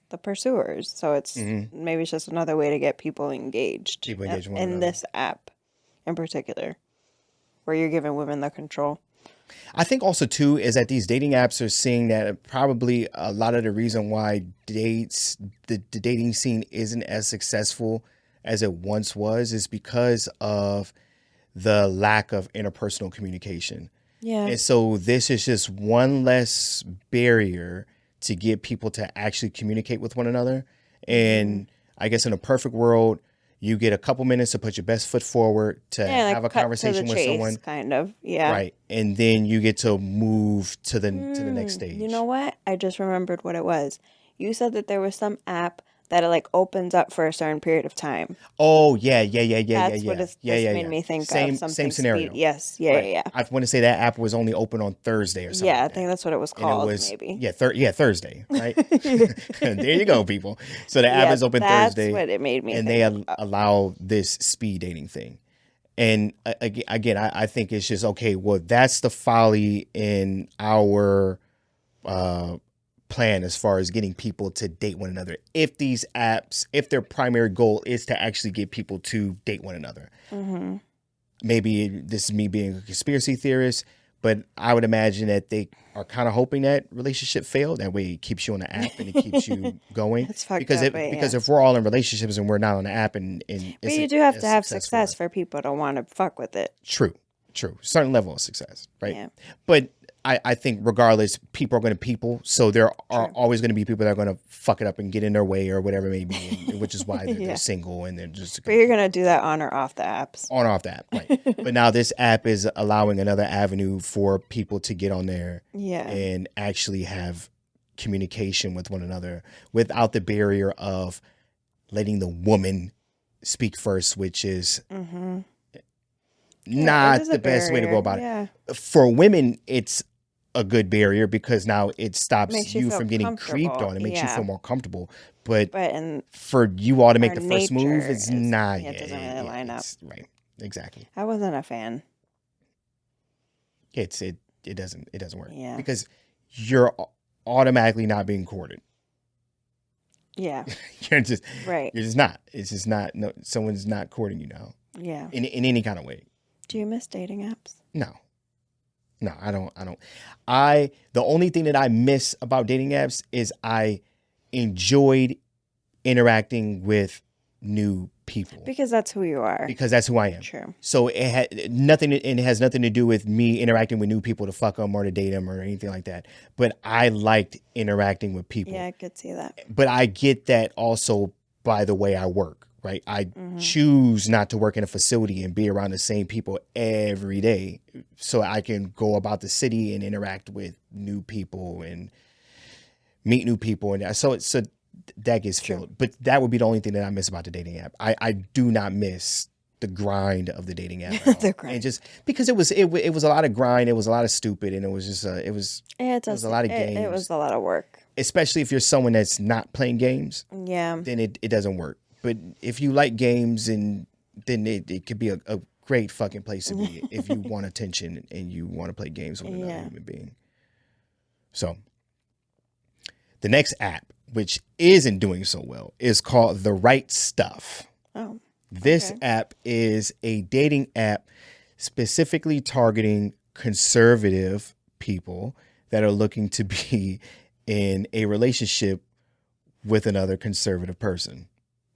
the pursuers, so it's maybe it's just another way to get people engaged. People engage with one in another. this app in particular, where you're giving women the control. I think also too is that these dating apps are seeing that probably a lot of the reason why the dating scene isn't as successful as it once was is because of the lack of interpersonal communication. Yeah. And so this is just one less barrier to get people to actually communicate with one another. And I guess in a perfect world, you get a couple minutes to put your best foot forward to have a conversation with someone. Kind of. Yeah. Right. And then you get to move to the next stage. You know what? I just remembered what it was. You said that there was some app that it like opens up for a certain period of time. Oh, yeah. That's what this made me think of. Something same scenario. Yes. Right. Yeah. I want to say that app was only open on Thursday or something. Yeah, like I think that's what it was called, maybe. Yeah, Thursday, right? There you go, people. So the app is open Thursday. That's what it made me and think they allow this speed dating thing. And again, I think it's just, okay, well, that's the folly in our plan as far as getting people to date one another. If these apps, if their primary goal is to actually get people to date one another, maybe this is me being a conspiracy theorist, but I would imagine that they are kind of hoping that relationship failed. That way it keeps you on the app and it keeps you going. It's fucked because up, because if we're all in relationships and we're not on the app and but you do have to have success for people to want to fuck with it. True. Certain level of success, right? Yeah. But I think regardless, people are going to people. So there are always going to be people that are going to fuck it up and get in their way or whatever it may be, and, which is why they're single and they're just. But you're going to do that on or off the apps. On or off the app, right. But now this app is allowing another avenue for people to get on there and actually have communication with one another without the barrier of letting the woman speak first, which is not the best way to go about it. For women, it's a good barrier because now it stops you from getting creeped on. It makes you feel more comfortable. But for you all to make the first move, it's not. It doesn't really line up. Right. Exactly. I wasn't a fan. It doesn't work. Yeah. Because you're automatically not being courted. Yeah. You're just right. You're just not. It's just not. No, someone's not courting you now. Yeah. In any kind of way. Do you miss dating apps? No, I don't. The only thing that I miss about dating apps is I enjoyed interacting with new people. Because that's who you are. Because that's who I am. True. So it has nothing to do with me interacting with new people to fuck them or to date them or anything like that. But I liked interacting with people. Yeah, I could see that. But I get that also by the way I work. Right. I choose not to work in a facility and be around the same people every day so I can go about the city and interact with new people and meet new people. And so that gets filled. But that would be the only thing that I miss about the dating app. I do not miss the grind of the dating app. The grind. And just because it was a lot of grind. It was a lot of stupid. And it was just it was a lot of games. It was a lot of work. Especially if you're someone that's not playing games. Yeah. Then it doesn't work. But if you like games, and then it could be a great fucking place to be if you want attention and you want to play games with another human being. So the next app, which isn't doing so well, is called The Right Stuff. Oh. This app is a dating app specifically targeting conservative people that are looking to be in a relationship with another conservative person.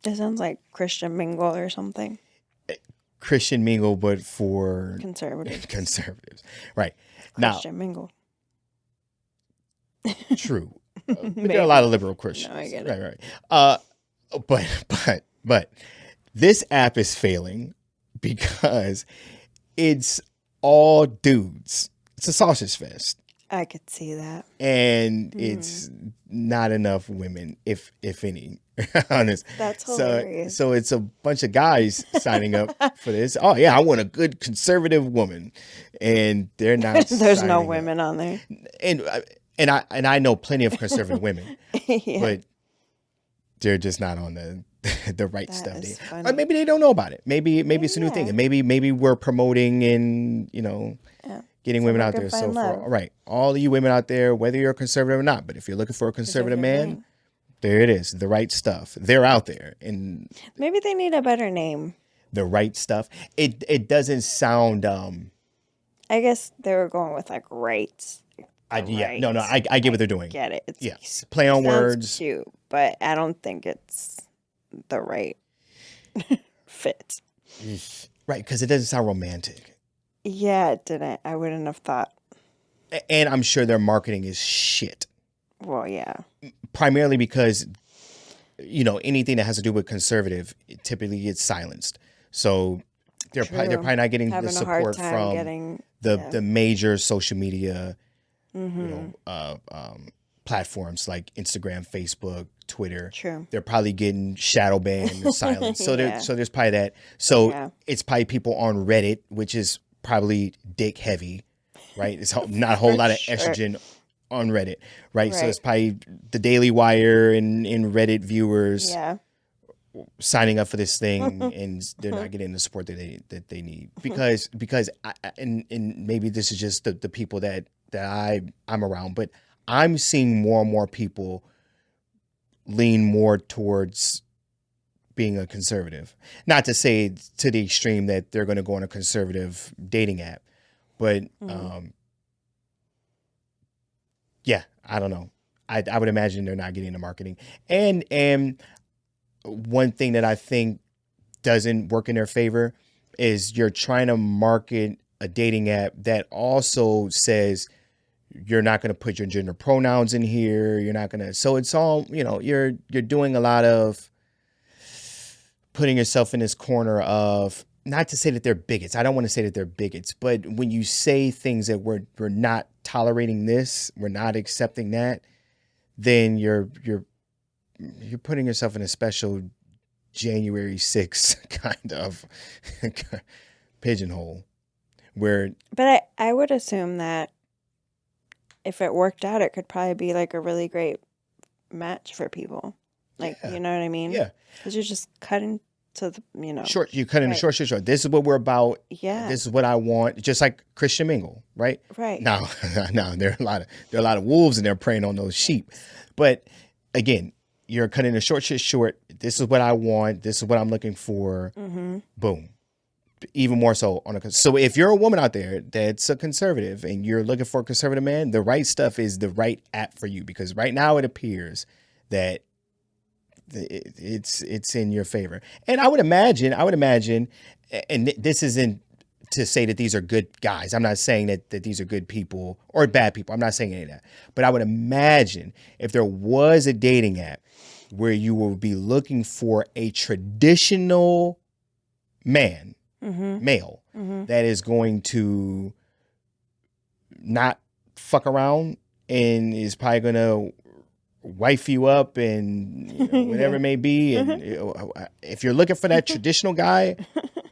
It sounds like Christian Mingle or something. Christian mingle, but for Conservative. conservatives. Right. Now, Christian mingle. true. But there are a lot of liberal Christians. No, I get it. Right, but this app is failing because it's all dudes. It's a sausage fest. I could see that. And it's not enough women, if any. Honest. That's hilarious. So it's a bunch of guys signing up for this. Oh yeah, I want a good conservative woman, and they're not. There's no signing women up. on there. And I know plenty of conservative women, Yeah. but they're just not on the right That stuff. is Or funny. maybe they don't know about it. Maybe it's a new thing, and maybe we're promoting and getting women out there. can So find love. right, all of you women out there, whether you're a conservative or not, but if you're looking for a conservative man, there it is, the right stuff. They're out there, and Maybe they need a better name. the right stuff. It doesn't sound. I guess they were going with like rights. I get what they're doing. Get it? It's, Yeah, play on sounds words. cute, but I don't think it's the right fit. Right, because it doesn't sound romantic. Yeah, it didn't. I wouldn't have thought. And I'm sure their marketing is shit. Well, yeah. Primarily because, anything that has to do with conservative typically gets silenced. So they're probably not getting Having the a hard support time from getting the major social media Mm-hmm. platforms like Instagram, Facebook, Twitter. True. They're probably getting shadow banned or silenced. So Yeah. there's probably that. So Yeah. it's probably people on Reddit, which is probably dick heavy, right? It's not a whole lot of sure. estrogen on Reddit, right? So Right. it's probably the Daily Wire and Reddit viewers Yeah. signing up for this thing, and they're not getting the support that they need because and maybe this is just the people that I'm around, but I'm seeing more and more people lean more towards being a conservative. Not to say to the extreme that they're going to go on a conservative dating app, but yeah, I don't know. I would imagine they're not getting the marketing. And one thing that I think doesn't work in their favor is you're trying to market a dating app that also says you're not going to put your gender pronouns in here. You're not going to. So it's all, you're doing a lot of putting yourself in this corner of, not to say that they're bigots. I don't want to say that they're bigots, but when you say things that we're not tolerating this, we're not accepting that, then you're putting yourself in a special January 6th kind of pigeonhole where. But I would assume that if it worked out, it could probably be like a really great match for people. Like, Yeah. you know what I mean? Yeah. Because you're just cutting to the, Short, you cut in a Right. short. This is what we're about. Yeah. This is what I want. Just like Christian mingle, right? Right. Now, there are a lot of wolves and they're preying on those sheep. But again, you're cutting the short shit short. This is what I want. This is what I'm looking for. Mm-hmm. Boom. Even more so so if you're a woman out there that's a conservative and you're looking for a conservative man, the right stuff is the right app for you, because right now it appears that it's in your favor. And I would imagine, and this isn't to say that these are good guys. I'm not saying that these are good people or bad people. I'm not saying any of that. But I would imagine if there was a dating app where you will be looking for a traditional man, male, that is going to not fuck around and is probably going to wife you up and whatever it may be. And if you're looking for that traditional guy,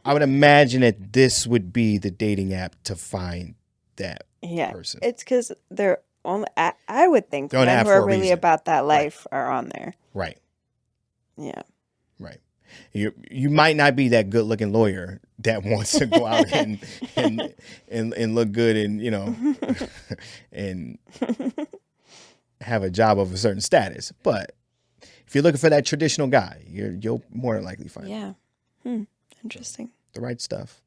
I would imagine that this would be the dating app to find that person. It's because they're only, I would think They're on the men app who for are a really reason. about that life are on there. Right. Yeah. Right. You might not be that good looking lawyer that wants to go out and look good and and have a job of a certain status. But if you're looking for that traditional guy, you'll more than likely find Interesting. the right stuff.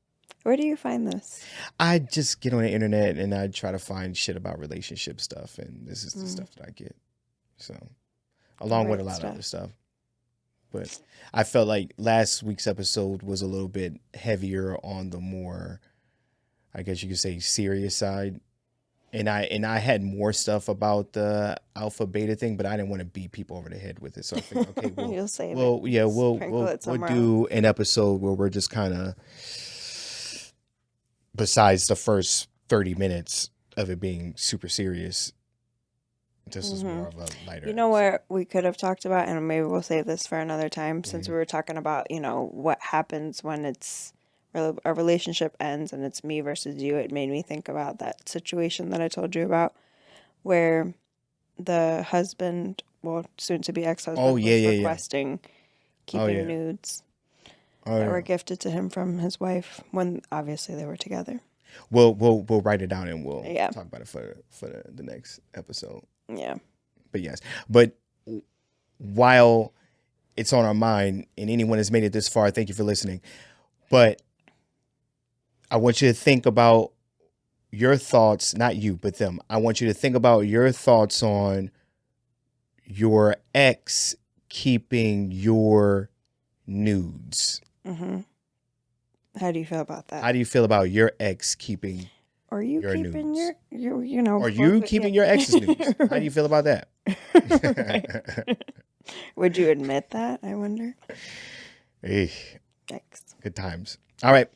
Where do you find this? I just get on the internet and I try to find shit about relationship stuff, and this is the stuff that I get. So, along with a lot of other stuff. But I felt like last week's episode was a little bit heavier on the more, I guess you could say, serious side. And I had more stuff about the alpha beta thing, but I didn't want to beat people over the head with it. So I figured, okay, You'll save we'll it. yeah, Sprinkle we'll it somewhere do an episode where we're just kind of, besides the first 30 minutes of it being super serious, this is more of a lighter. You know what we could have talked about, and maybe we'll save this for another time, since we were talking about, what happens when a relationship ends and it's me versus you. It made me think about that situation that I told you about, where the husband, well, soon to be ex-husband, was requesting keeping nudes that were gifted to him from his wife when obviously they were together. We'll write it down and we'll talk about it for the next episode. Yeah. But yes. But while it's on our mind and anyone has made it this far, thank you for listening. But I want you to think about your thoughts, not you, but them. I want you to think about your thoughts on your ex keeping your nudes. Mm-hmm. How do you feel about that? How do you feel about your ex keeping Are you your keeping nudes? Are you keeping your ex's nudes? How do you feel about that? Would you admit that, I wonder? Hey, Thanks. good times. All right.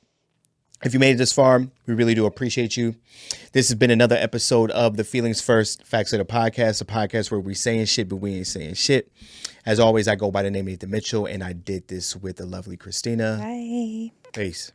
If you made it this far, we really do appreciate you. This has been another episode of the Feelings First Facts of the Podcast, a podcast where we saying shit, but we ain't saying shit. As always, I go by the name of Ethan Mitchell, and I did this with the lovely Christina. Bye. Peace.